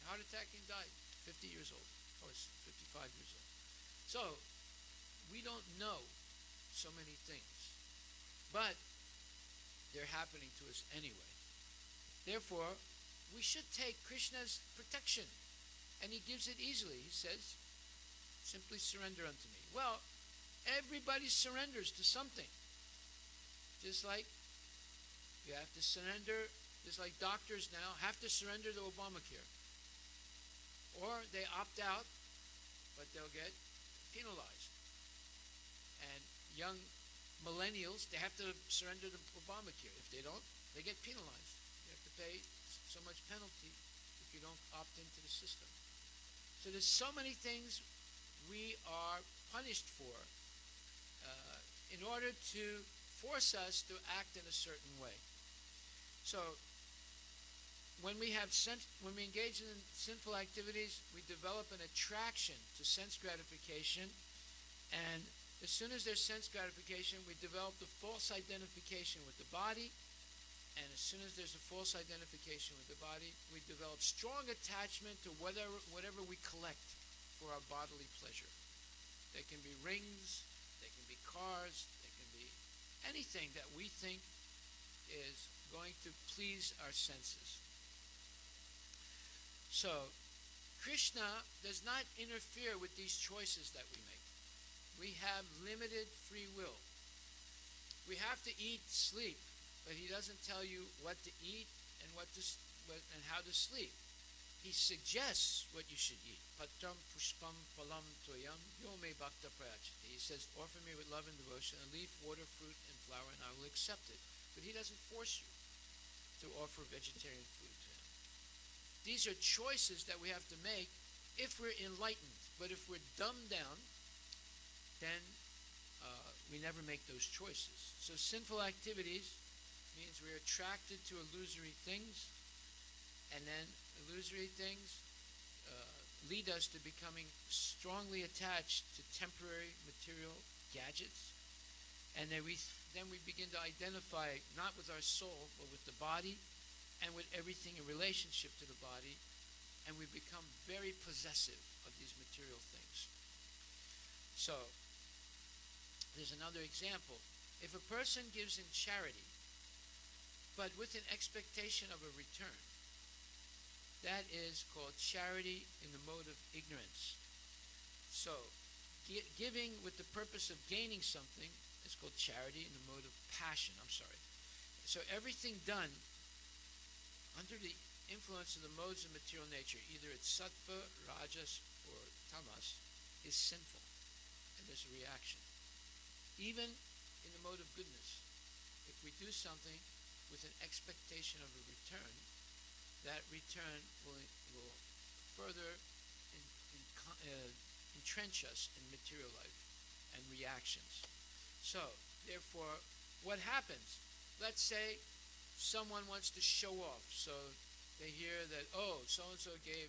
A heart attack and died, 50 years old. Or 55 years old. So, we don't know so many things. But they're happening to us anyway. Therefore, we should take Krishna's protection. And he gives it easily. He says, simply surrender unto me. Well, everybody surrenders to something. Just like you have to surrender, just like doctors now have to surrender to Obamacare. Or they opt out, but they'll get penalized. And young millennials, they have to surrender to Obamacare. If they don't, they get penalized. You have to pay so much penalty if you don't opt into the system. So there's so many things we are punished for in order to force us to act in a certain way. So when we engage in sinful activities, we develop an attraction to sense gratification, and as soon as there's sense gratification, we develop the false identification with the body. And as soon as there's a false identification with the body, we develop strong attachment to whatever we collect for our bodily pleasure. They can be rings, they can be cars, they can be anything that we think is going to please our senses. So, Krishna does not interfere with these choices that we make. We have limited free will. We have to eat, sleep. But he doesn't tell you what to eat and and how to sleep. He suggests what you should eat. Patram pushpam phalam toyam yome bhakta prayachati. He says, offer me with love and devotion a leaf, water, fruit, and flower, and I will accept it. But he doesn't force you to offer vegetarian food to him. These are choices that we have to make if we're enlightened. But if we're dumbed down, then we never make those choices. So sinful activities means we're attracted to illusory things, and then illusory things lead us to becoming strongly attached to temporary material gadgets, and then we begin to identify not with our soul but with the body and with everything in relationship to the body, and we become very possessive of these material things. So there's another example. If a person gives in charity but with an expectation of a return, that is called charity in the mode of ignorance. So, giving with the purpose of gaining something is called charity in the mode of passion. So everything done under the influence of the modes of material nature, either it's sattva, rajas, or tamas, is sinful. And there's a reaction. Even in the mode of goodness, if we do something with an expectation of a return, that return will further entrench us in material life and reactions. So, therefore, what happens? Let's say someone wants to show off. So they hear that, oh, so-and-so gave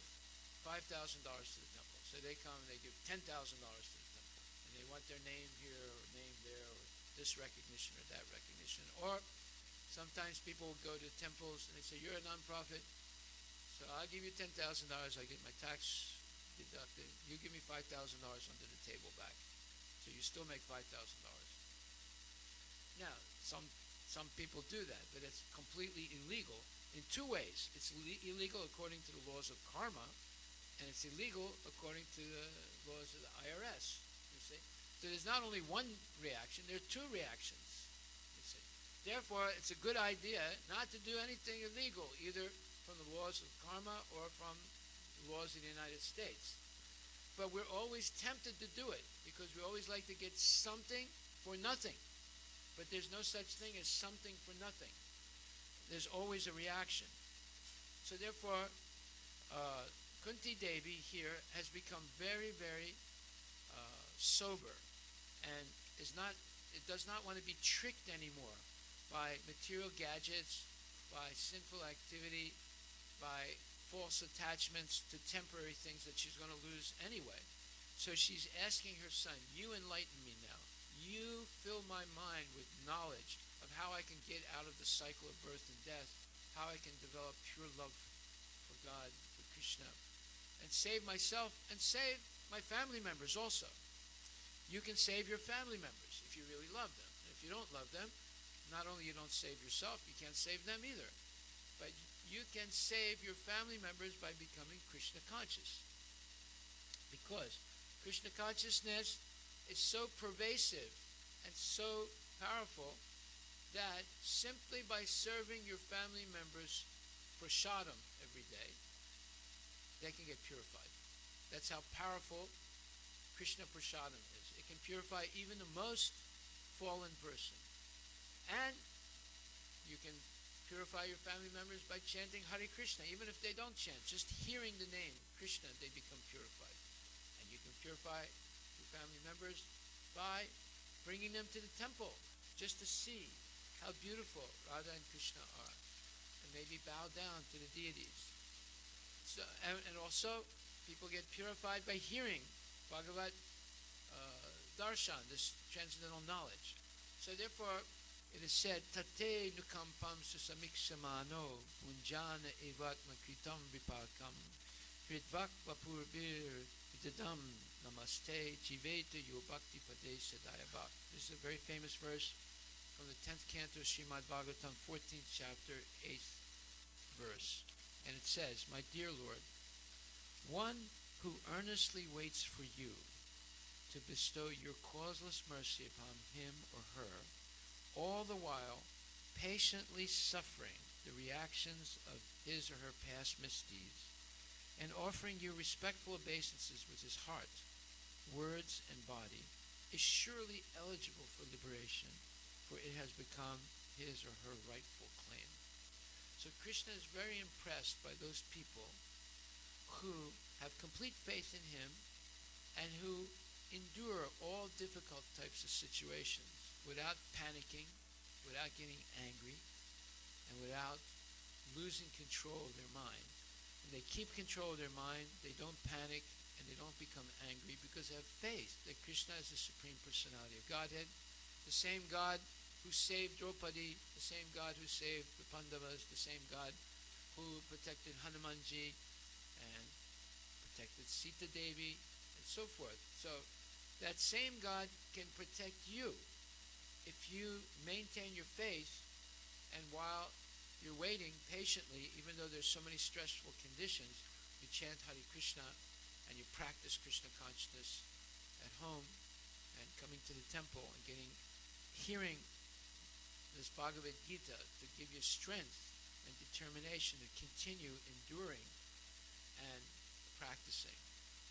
$5,000 to the temple. So they come and they give $10,000 to the temple. And they want their name here or name there or this recognition or that recognition. Or sometimes people will go to temples and they say, you're a non-profit, so I'll give you $10,000, I get my tax deducted. You give me $5,000 under the table back. So you still make $5,000. Now, some people do that, but it's completely illegal in two ways. It's illegal according to the laws of karma, and it's illegal according to the laws of the IRS, you see. So there's not only one reaction, there are two reactions, you see. Therefore, it's a good idea not to do anything illegal, either from the laws of karma or from the laws of the United States. But we're always tempted to do it because we always like to get something for nothing. But there's no such thing as something for nothing. There's always a reaction. So therefore, Kunti Devi here has become very, very sober and does not want to be tricked anymore by material gadgets, by sinful activity, by false attachments to temporary things that she's going to lose anyway. So she's asking her son, you enlighten me now. You fill my mind with knowledge of how I can get out of the cycle of birth and death, how I can develop pure love for God, for Krishna, and save myself and save my family members also. You can save your family members if you really love them. And if you don't love them, not only you don't save yourself, you can't save them either. But you can save your family members by becoming Krishna conscious. Because Krishna consciousness is so pervasive and so powerful that simply by serving your family members prasadam every day, they can get purified. That's how powerful Krishna prasadam is. It can purify even the most fallen person. And you can purify your family members by chanting Hare Krishna. Even if they don't chant, just hearing the name Krishna, they become purified. And you can purify your family members by bringing them to the temple just to see how beautiful Radha and Krishna are, and maybe bow down to the deities. So, and also, people get purified by hearing Bhagavad Darshan, this transcendental knowledge. So therefore, it is said, Tate nukampam susamiksamano punjana evatma kritam vipakam hritvak vapurbir vidadam namaste jiveta yobhakti pade sadayabhak. This is a very famous verse from the 10th canto of Srimad Bhagavatam, 14th chapter, 8th verse. And it says, my dear Lord, one who earnestly waits for you to bestow your causeless mercy upon him or her, all the while patiently suffering the reactions of his or her past misdeeds, and offering you respectful obeisances with his heart, words, and body, is surely eligible for liberation, for it has become his or her rightful claim. So Krishna is very impressed by those people who have complete faith in him and who endure all difficult types of situations without panicking, without getting angry, and without losing control of their mind. And they keep control of their mind, they don't panic, and they don't become angry because they have faith that Krishna is the Supreme Personality of Godhead, the same God who saved Draupadi, the same God who saved the Pandavas, the same God who protected Hanumanji and protected Sita Devi, and so forth. So that same God can protect you if you maintain your faith, and while you're waiting patiently, even though there's so many stressful conditions, you chant Hare Krishna and you practice Krishna consciousness at home and coming to the temple and hearing this Bhagavad Gita to give you strength and determination to continue enduring and practicing.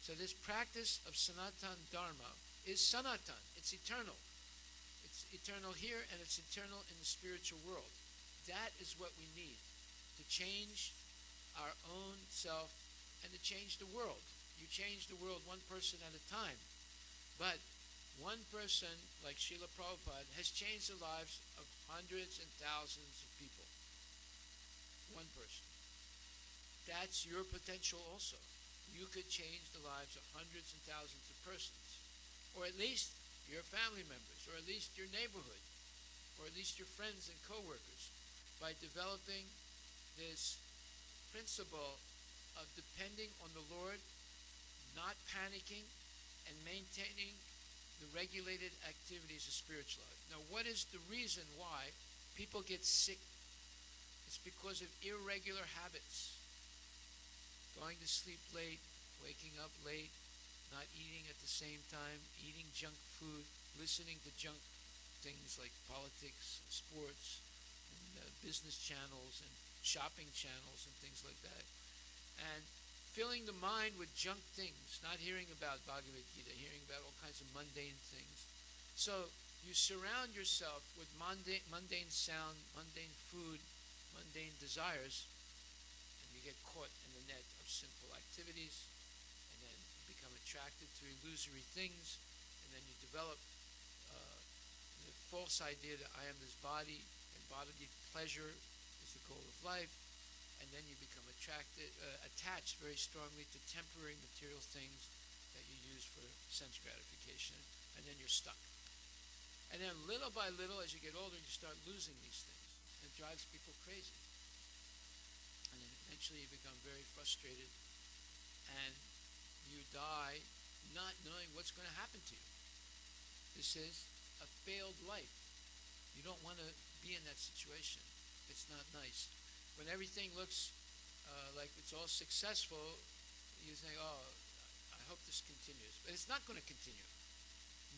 So this practice of Sanatan Dharma is Sanatan. It's eternal. It's eternal here and it's eternal in the spiritual world. That is what we need to change our own self and to change the world. You change the world one person at a time. But one person, like Srila Prabhupada, has changed the lives of hundreds and thousands of people. One person. That's your potential also. You could change the lives of hundreds and thousands of persons. Or at least your family members, or at least your neighborhood, or at least your friends and co-workers, by developing this principle of depending on the Lord, not panicking, and maintaining the regulated activities of spiritual life. Now, what is the reason why people get sick? It's because of irregular habits. Going to sleep late, waking up late, not eating at the same time, eating junk food, listening to junk things like politics, sports, and business channels, and shopping channels, and things like that. And filling the mind with junk things, not hearing about Bhagavad Gita, hearing about all kinds of mundane things. So you surround yourself with mundane sound, mundane food, mundane desires, and you get caught in the net of sinful activities, and then you become attracted to illusory things, and then you develop the false idea that I am this body, and bodily pleasure is the goal of life, and then you become attached very strongly to temporary material things that you use for sense gratification, and then you're stuck. And then little by little, as you get older, you start losing these things. It drives people crazy. And then eventually you become very frustrated, and you die not knowing what's going to happen to you. This is a failed life. You don't want to be in that situation. It's not nice. When everything looks like it's all successful, you think, oh, I hope this continues. But it's not going to continue.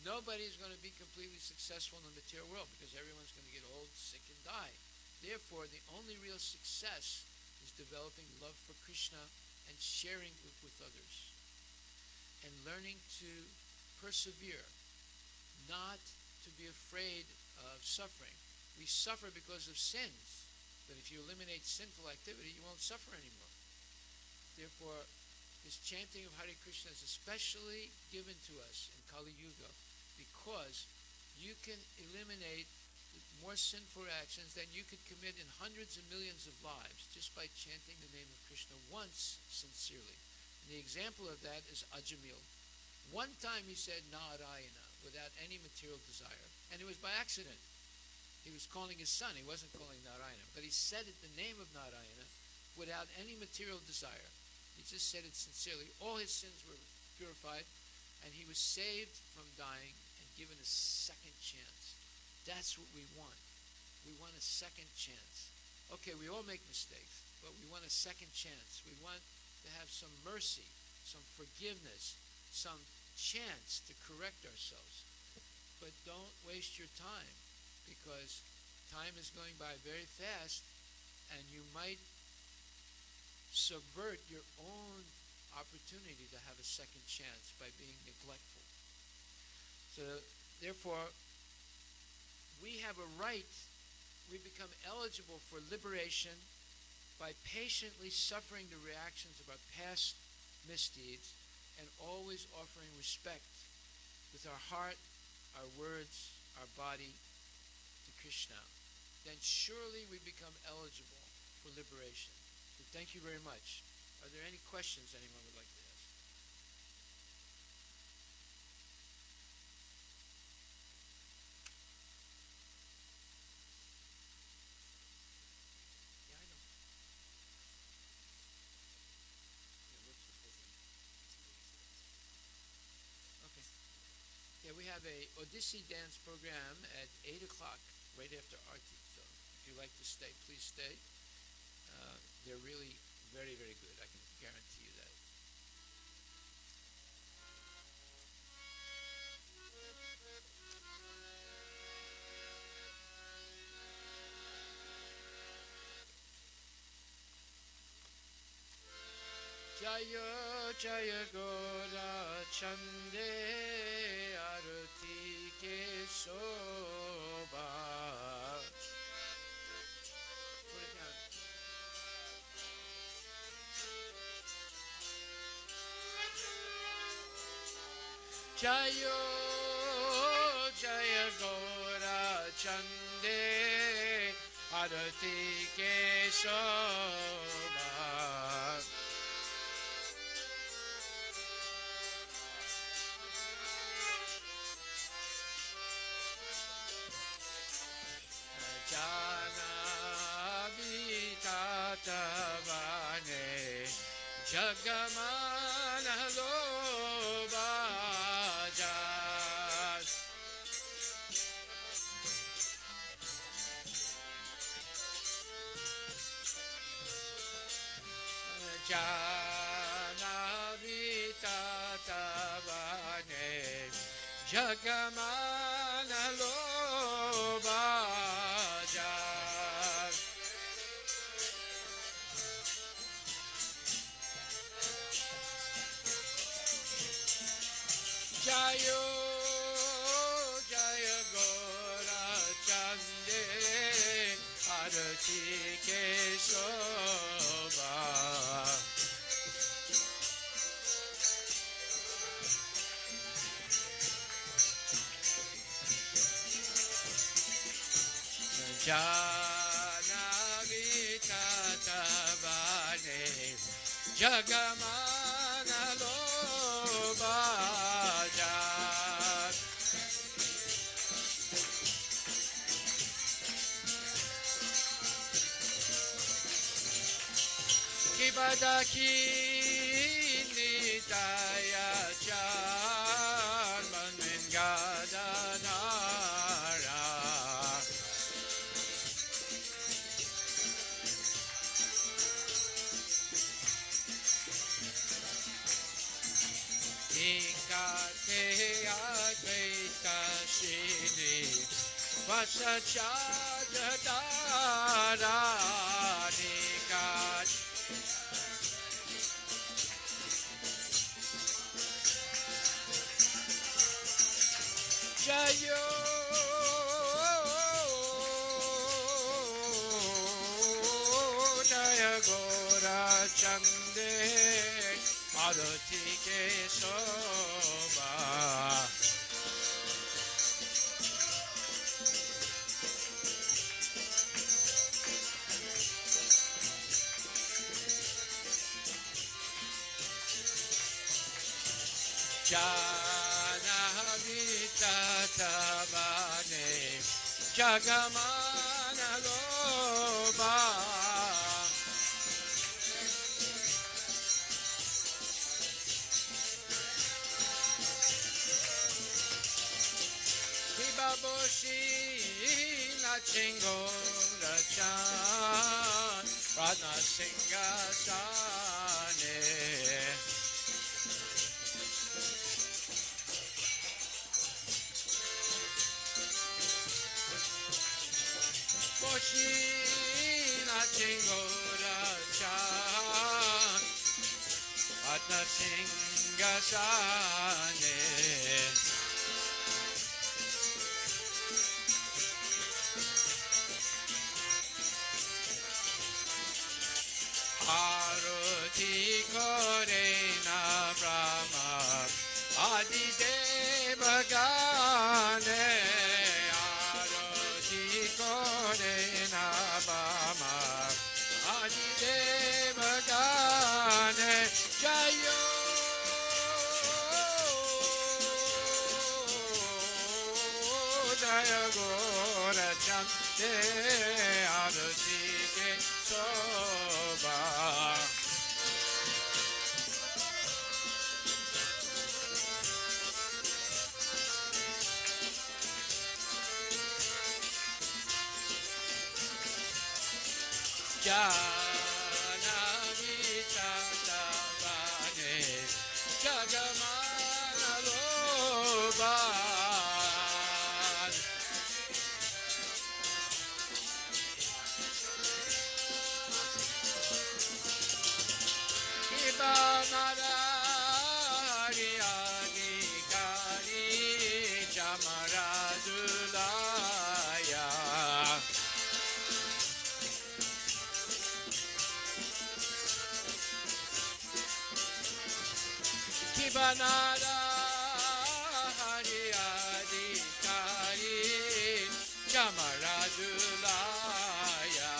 Nobody is going to be completely successful in the material world because everyone's going to get old, sick, and die. Therefore, the only real success is developing love for Krishna and sharing it with others. And learning to persevere, not to be afraid of suffering. We suffer because of sins, but if you eliminate sinful activity, you won't suffer anymore. Therefore, this chanting of Hare Krishna is especially given to us in Kali Yuga because you can eliminate more sinful actions than you could commit in hundreds of millions of lives just by chanting the name of Krishna once sincerely. And the example of that is Ajamil. One time he said Narayana without any material desire, and it was by accident. He was calling his son, he wasn't calling Narayana, but he said it the name of Narayana without any material desire. He just said it sincerely. All his sins were purified, and he was saved from dying and given a second chance. That's what we want. We want a second chance. Okay, we all make mistakes, but we want a second chance. We want to have some mercy, some forgiveness, some chance to correct ourselves. But don't waste your time, because time is going by very fast, and you might subvert your own opportunity to have a second chance by being neglectful. So therefore, we have a right, we become eligible for liberation by patiently suffering the reactions of our past misdeeds and always offering respect with our heart, our words, our body to Krishna. Then surely we become eligible for liberation. So thank you very much. Are there any questions anyone would like to ask? Yeah, I know. Yeah, what's the program? Okay. Yeah, we have a Odyssey dance program at 8 o'clock, right after Arti. So if you like to stay, please stay. They're really very, very good. I can guarantee you that. Jaya Jaya Gora Chande Arati Ke Soba. Put it down. Jaya Jaya Gora Chande Arati Ke Soba. Tatavane Jagamana Lobajas Janavi Tatavane Jagamana Lobajas Jayo Jaya Gora Chande Arati Ke Soba. Jana Vita Tava Jagamana Lobajan Kibadaki Nitaya Chan Manmingadanara Ikate Advaita Shini Vasachadara Nikat Jayo Jaya Gora Chande Arati Ke Soba Jana Vita Tabane Jagamana Loba Hibaboshi Nachingo Rachan Radha Singasane Boshina Chingora Chan Atna Singasane Aruti Korena Brahma Adi Devagane Korena Bama Adi Devagane Jayo Jaya Gora Chante Arati Ke Soba Jana Vita Tabane Jagamana Loban Ibanara Hariagi Kari Jamaradulaya Kibanara Hari Adhikari Jamaradulaya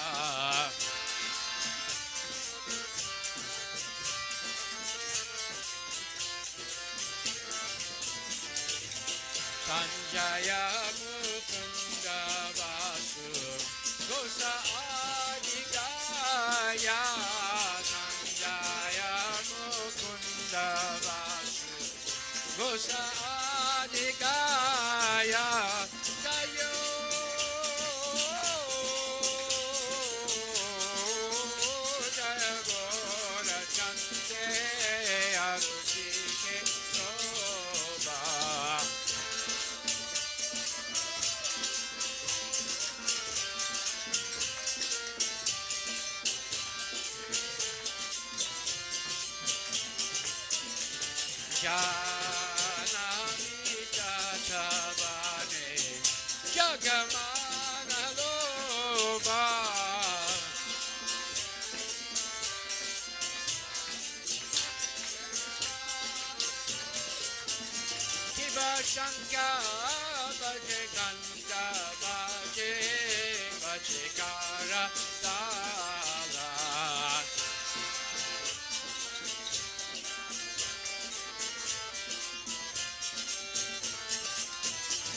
Sanjaya Mukunda Vasu Gosa Adhikaya Sanjaya Mukunda Vasu Gosa Adhikaya Jayo Jaya Gora Chante Aruti Ke Soba Jana Vita Tabane Jagamana Loba Kiba Shanka Baje Kanta Baje Baje Kara Dala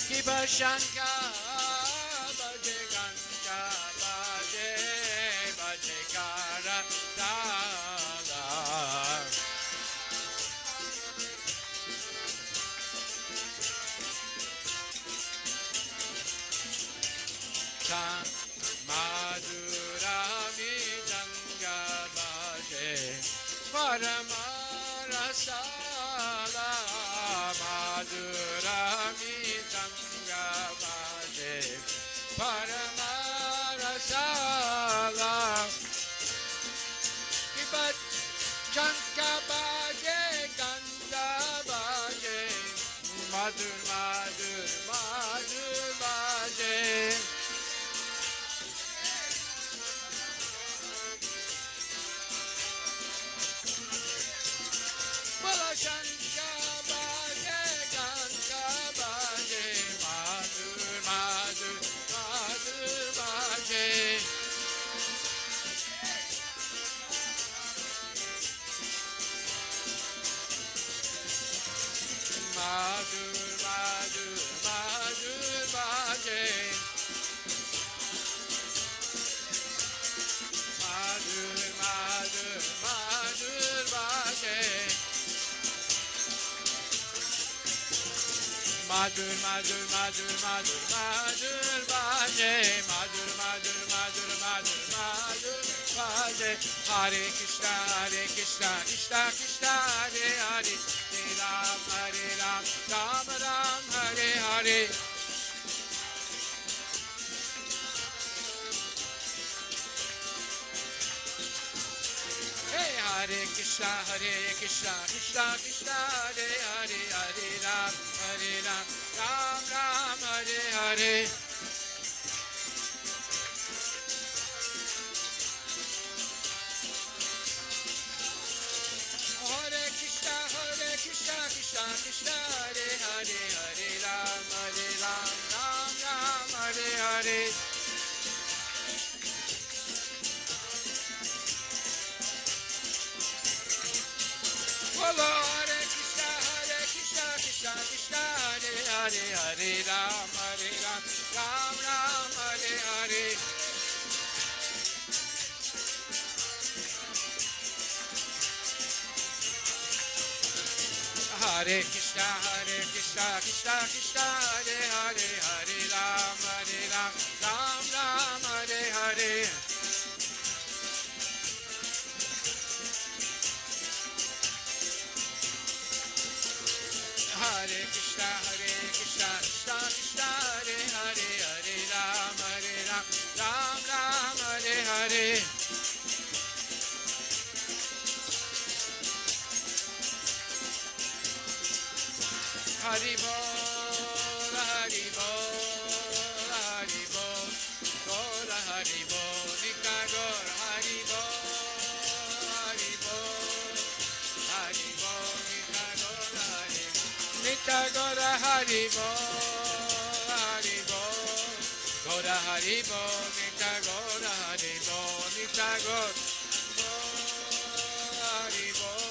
Kiba Shanka Baje Ganka Baje Baje Kara Dala San Madhurami Janga Baje Paramarasala Madhurami Janga Baje Paramarasala Kibat Janka Baje Ganda Baje Madhur Madhur Madhur Baje Shanka Baje Ganka Baje Madhur Madhur Madhur Baje Madhur Madhur Madhur Baje Madhur Madhur Madhur Baje Madhur Madhur Madhur Madhur Madhur Baje Madhur Madhur Madhur Madhur Madhur Baje Hare Krishna Krishna Krishna Hare Hare Hare Ram Ram Ram Hare Hare Hare Krishna Krishna Krishna Hare Hare Hare Ram Ram Ram Hare Hare Hare Krishna Krishna Krishna Hare Hare Hare Ram Ram Ram Hare Hare Hare Krishna Krishna Krishna Hare Hare Hare Ram Ram Ram Hare Hare Hare Krishna Krishna Krishna Hare Hare Hare Ram Ram Hare Hare Hare Krishna Krishna Krishna Hare Hare Hare Ram Ram Hare Hare Hari Bol Hari Bol Hari Bol Gor Hari Bol Nika Gor Hari Bol Hari Bol Hari Bol Nika Gor Hari Nita Gora Hari Bol Hari Bol Gora Hari Bol Nita Gora Hari Bol Nita Gor Hari Bol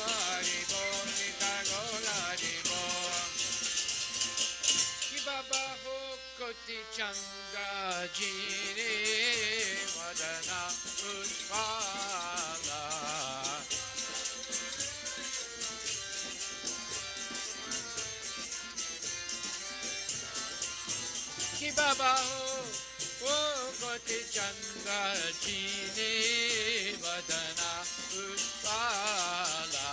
Hari Bol Nita Gora Hari Bol Ki Baba Ho Koti Chandra Jini Vadana Utpala Ki Baba Ho Koti Chandra Jini Vadana Utpala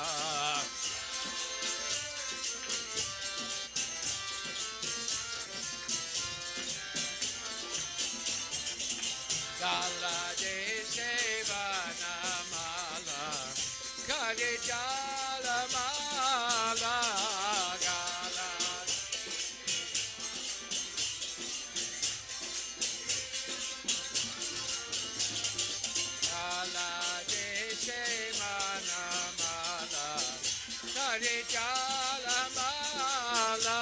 Gala de Sevana Mala Kare Jala Mala Gala Gala de Sevana Mala Kare Jala Mala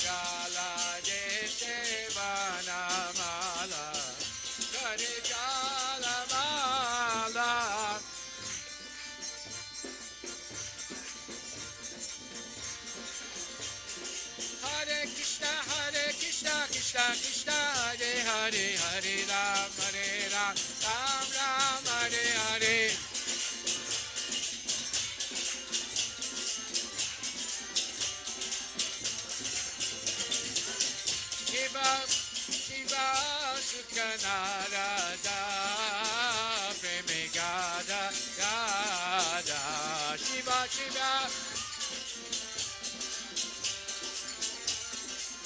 Gala de Sevana Mala Hare Jala Mala Krishna Krishna Hare Hare Hare Ram Ram Ram Hare Hare. Shiva Shiva Sukha Narada Preme Gada Gada Shiva Shiva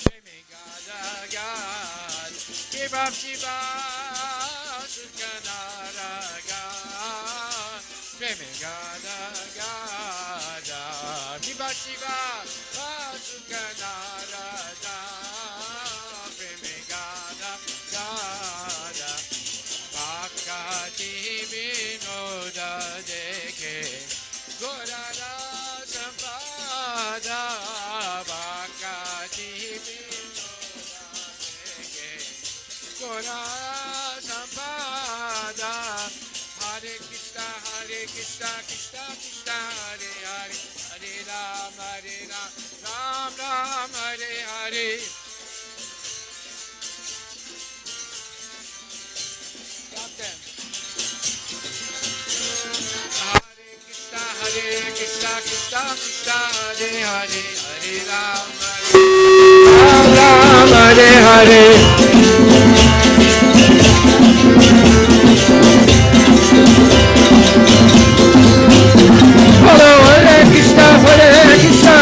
Preme Gada Gada Shiva Shiva Sukha Narada Preme Gada Gada Shiva Shiva Sukha Narada Vinoda deke Gorara Sampada Bhakati Vinoda deke Gorara Sampada Hare Krishna Krishna Krishna Hare Hare Hare Ram Ram Ram Hare Hare. Stop them. Hare Krishna Krishna Krishna Hare Hare Hare Ram Ram Hare Hare. Hello Hare Krishna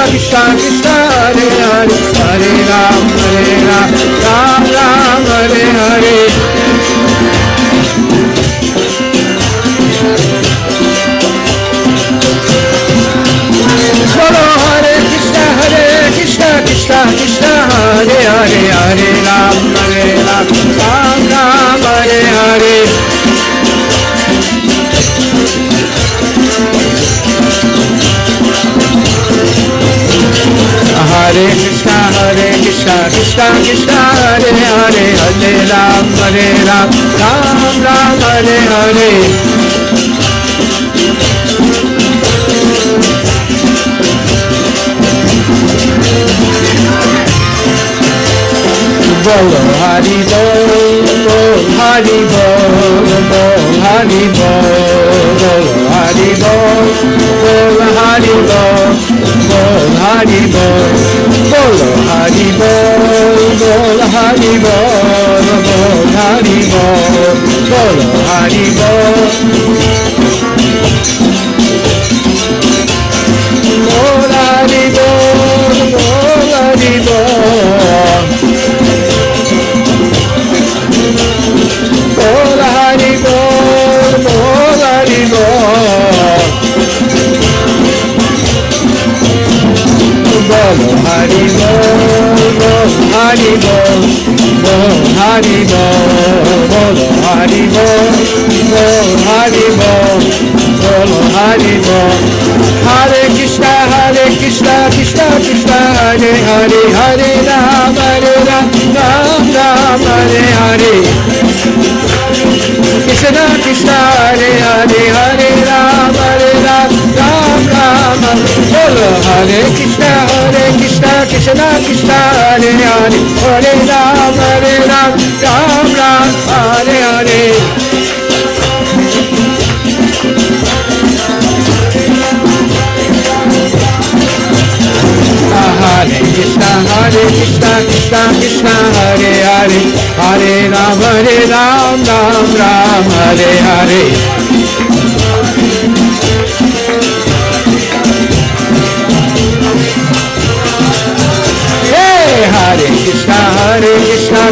Krishna Krishna Hare Hare Hare Ram Ram Hare Hare. Krishna Krishna Hare Hare Hare Ram Ram Hare Hare. Hare Krishna Krishna Krishna Hare Hare Hare Ram Ram Hare Hare. Bolo Hari Bol, Hari Bol, Hari Bol, Hari Bol, Hari Bol, Hari Bol, Bolo Hari Bol, Hari Bol, Hari Bol, Bolo Hari Bol. Bol Hari Bol, Hari Bol. Bol Hari Bol, Hari Bol. Bol Hari Bol, Hari Bol, Hari Bol, Hari Bol, Hari Bol, Hari Bol. Hare Krishna Krishna Krishna Hare Hare Hare Ram Ram Hare Hare. Krishna Krishna Hare Hare Hare Ram Ram Bolo Hare Krishna Krishna Krishna Hare Hare Hare Ram Ram Hare Hare. Hare Krishna Krishna Krishna Hare Hare Hare Ram Ram Hare Hare. Hey Hare Krishna Krishna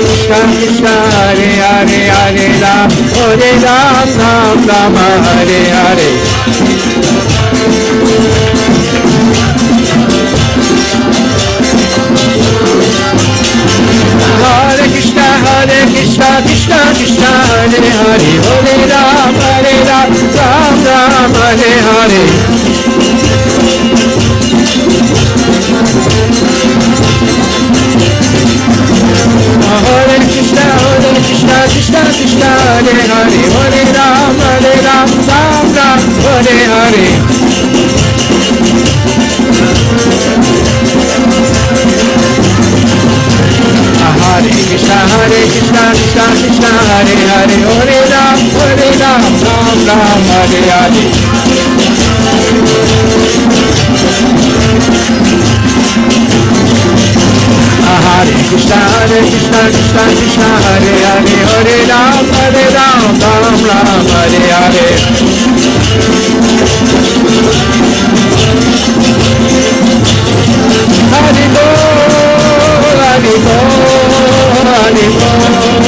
Krishna Hare Hare Hare Ram Ram Hare Hare. Hare Krishna Krishna Krishna Hare Hare Hare Ram Ram Hare Hare. Hare Krishna Krishna Krishna Hare Hare Hare Ram Ram Hare Hare. Krishna Hare Hare Hare Ram Ram Ram Hare Hare Hare Krishna Krishna Krishna Hare Hare Hare Ram Ram Ram Hare Hare Hari Bol Hari Bol Hari Bol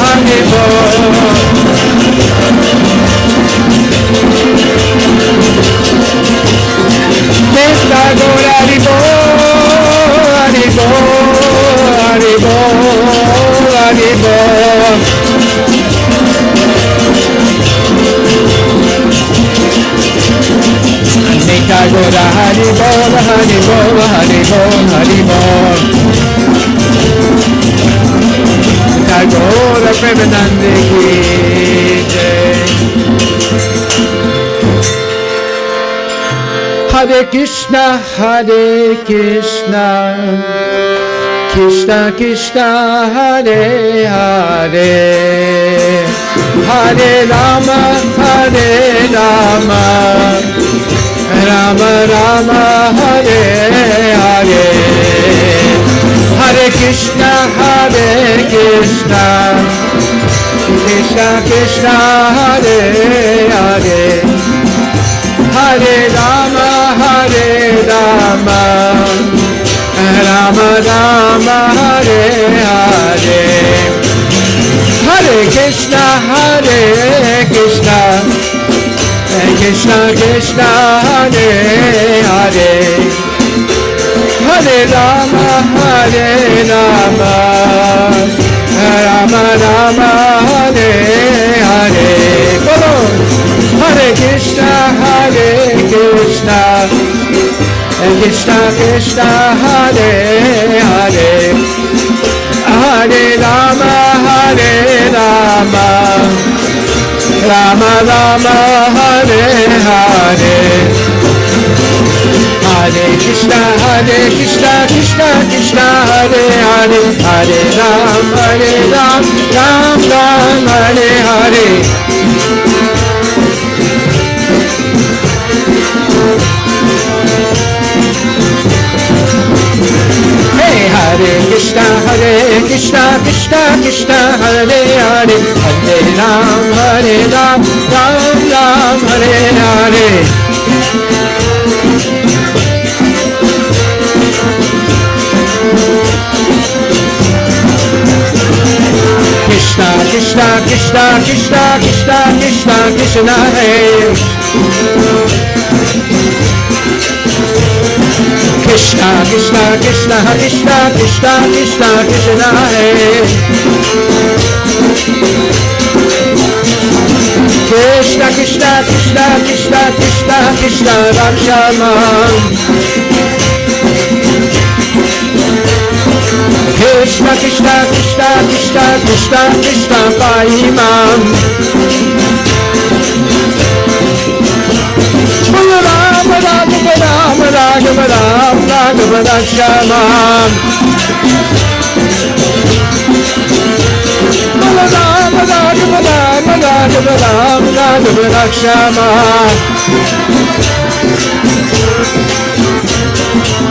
Hari Bol Krishna Gaur Hari Bol Hari Bol Hari Bol Hari Bol Nita Gaura Hari Bol Hari Bol Hari Bol Hari Bol Nita Gaura Premanande Ki Jai Hare Krishna Krishna Krishna Hare Hare Hare Rama Rama Rama Hare Hare Hare Krishna Krishna Krishna Hare Hare Hare Rama Rama Rama Hare Hare Hare Krishna Krishna Krishna Hare Hare Hare Rama Rama Rama Hare Hare Bolo Hare Krishna Krishna Krishna Hare Hare Hare Rama Rama Rama Hare Hare Hare Krishna Krishna Krishna Hare Hare Hare Ram Ram Ram Hare Hare Hey Hare Krishna Krishna Krishna Hare Hare Hare Ram Ram Ram Hare Hare Krishna Krishna Krishna Krishna Krishna Krishna Krishna Hare Krishna Krishna Krishna Krishna Krishna Krishna Krishna Hare Krishna Krishna Krishna Krishna Krishna Krishna Rakshama Krishna Krishna Krishna Krishna Krishna Krishna Paimam Rama Rama Rama Rama Rama Rama Rakshama Rama Rama Rama Rama Rama Rama Rakshama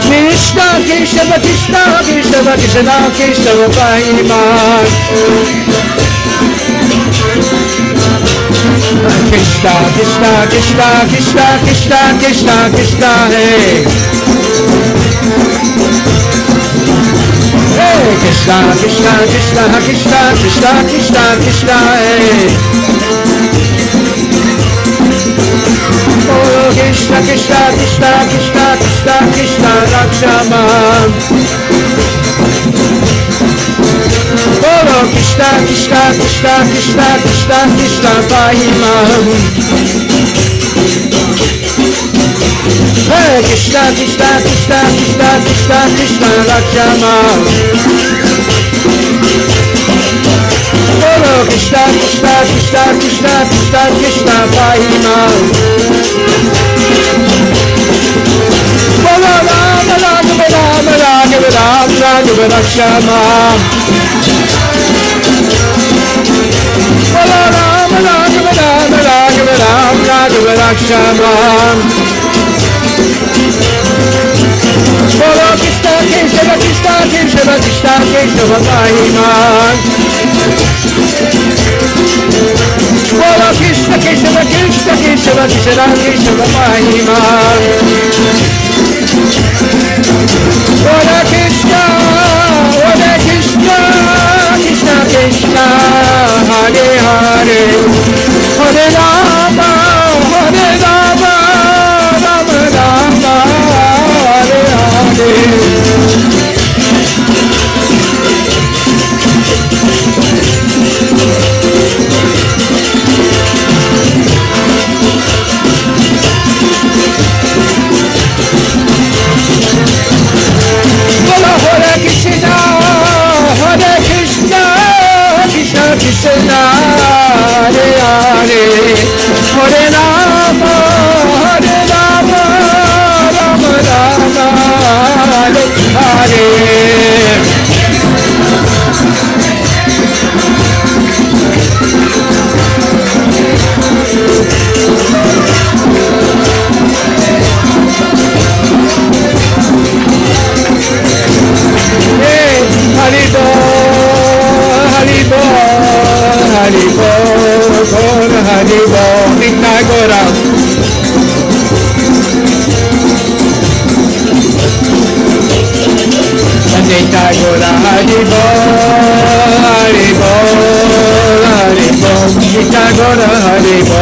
Krishna Krishna Krishna Krishna Krishna Krishna Paimam Krishna Krishna Krishna Krishna Krishna Krishna Krishna Hey Hey Krishna Krishna Krishna Krishna Krishna Krishna Krishna Hey Oh Krishna Krishna Krishna Krishna Krishna Krishna Rakshama Oh Krishna Krishna Krishna Krishna Krishna Krishna Pahimam Hey Krishna Krishna Krishna Krishna Krishna Krishna Rakshama Oh Krishna Krishna Krishna Krishna Krishna Krishna Pahimam Rama Rama Rama Rama Rama Rama Rakshama Lakshamam. Bolo Krishna Keshava Krishna Keshava Krishna Keshava Mahiman. Bolo Krishna Keshava Krishna Keshava Krishna Keshava Mahiman. Bolo Krishna Krishna Krishna Krishna Hare Hare Hare Rama Hare Rama Rama Rama Hare Hare. Bola Hare Krishna Hare Krishna Krishna Krishna Hare Hare Hare Rama Hare Rama Rama Rama Hare Hare. Haribo, Haribo, Haribo, Gora Haribo, Nitya Gora. Nitya Gora Haribo, Haribo, Haribo, Nitya Gora Haribo.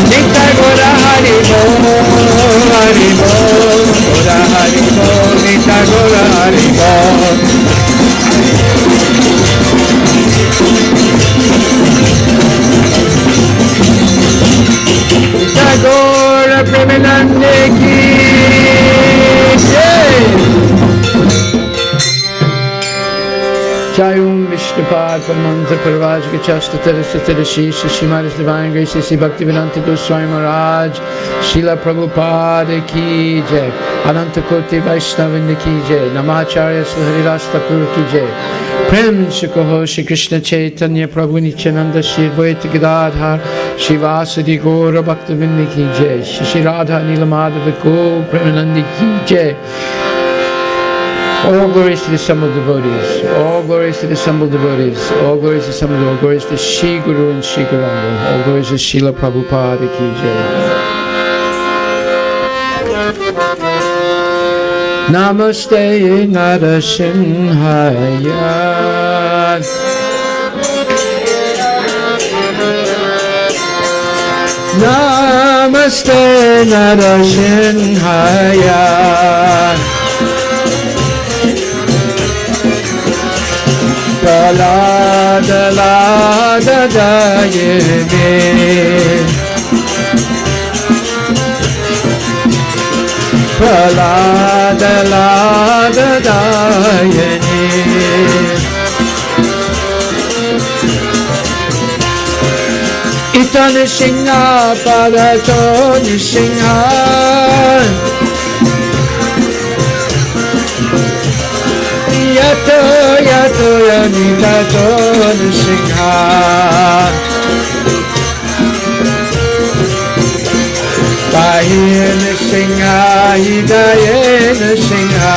Nitya Gora Haribo, Haribo, Gora Haribo, Nitya Gora Haribo. Nitya Gora Premanande ki jai. Jai Om Vishnupad Paramansa Parvaj Gachasta Terasatara Shisha Shimaris Divine Grace Sri Bhaktivedanta Goswami Maharaj Srila Prabhupada Ki Jai Ananta Koti Vaishnavinda Ki Jai Namacharya Sri Harivilas Thakur Ki Jai Prem Shikoho Shri Krishna Chaitanya Prabhu Nityananda Shri Advaita Gadadhar Shri Vasudi Gaura Bhaktavinda Ki Jai Shri Radha Nilamadava Go Premanandi Ki Jai. All glories to the assembled devotees, all glories to the assembled devotees, all glories to the assembled devotees, all glories to Shri Guru and Shri Gauranga, all glories to Srila Prabhupada Ki Jai. Namaste Narasimhaya. Namaste Narasimhaya. Pralada Lada Dayane Pralada Lada Dayane Ita Nishinha Padato Nishinha Yato Yato Yanitato Nishinha Bahir Nishinha Hidaye Nishinha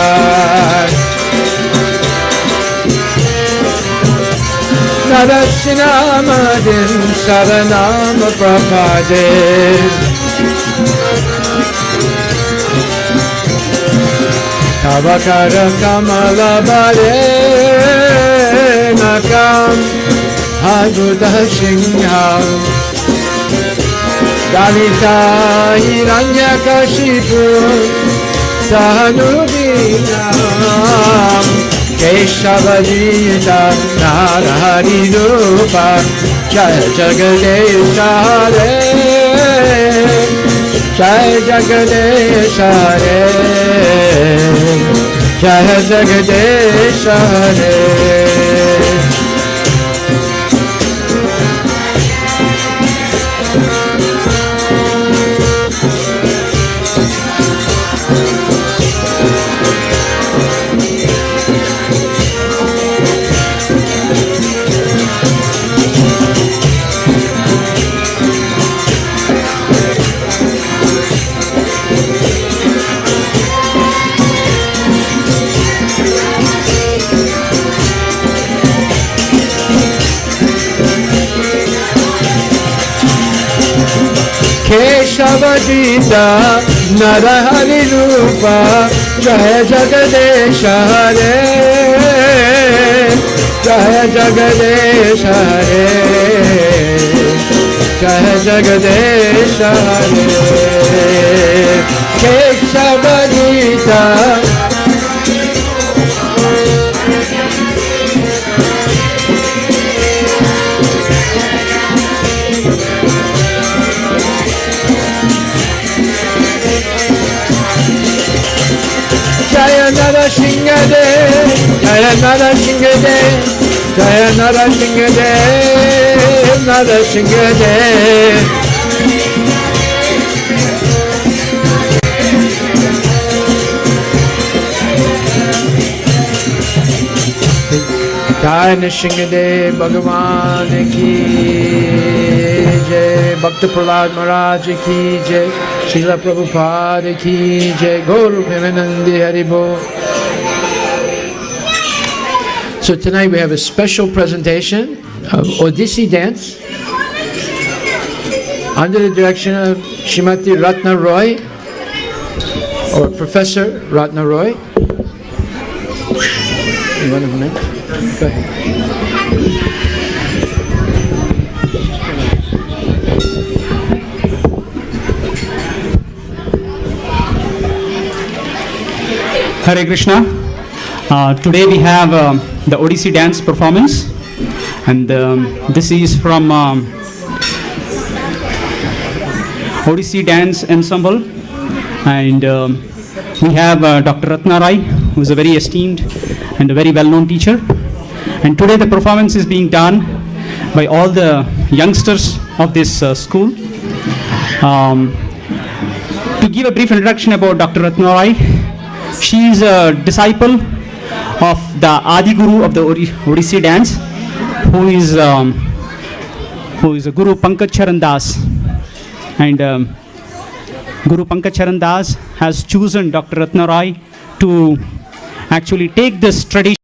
Narasinamadin Saranama Prabhadin Tavakara Kamala Bale Nakam Adhuta Singham Dalita Hiranyakashipu Sahanubinam Keshavadita Narahari Rupa Jaya Jagadeesha Hare Jaya Jagadeesha Hare Jaya Jagadeesha Hare. Keshavadita Narahari Rupa Jaya Jagadesha Hare Jaya Jagadesha Hare Jaya Jagadesha Hare Keshavadita Jaya Narasinghadev, Jaya Narasinghadev, Jaya Narasinghadev, Narasinghadev. Jaya Narasinghadev Bhagavan ki jai, Bhakta Prahlad Maharaj ki jai, Srila Prabhupada ki jai, Gauru Premanandi Haribo. So tonight we have a special presentation of Odissi dance under the direction of Srimati Ratna Roy, or Professor Ratna Roy. You want to go next? Go ahead. Hare Krishna. Today we have the Odissi dance performance, and this is from Odissi dance ensemble, and we have Dr. Ratna Rai, who is a very esteemed and a very well-known teacher, and today the performance is being done by all the youngsters of this school. To give a brief introduction about Dr. Ratna Rai, she is a disciple of the Adi Guru of the Odissi dance, who is a Guru Pankaj Charan Das, and Guru Pankaj Charan Das has chosen Dr. Ratna Rai to actually take this tradition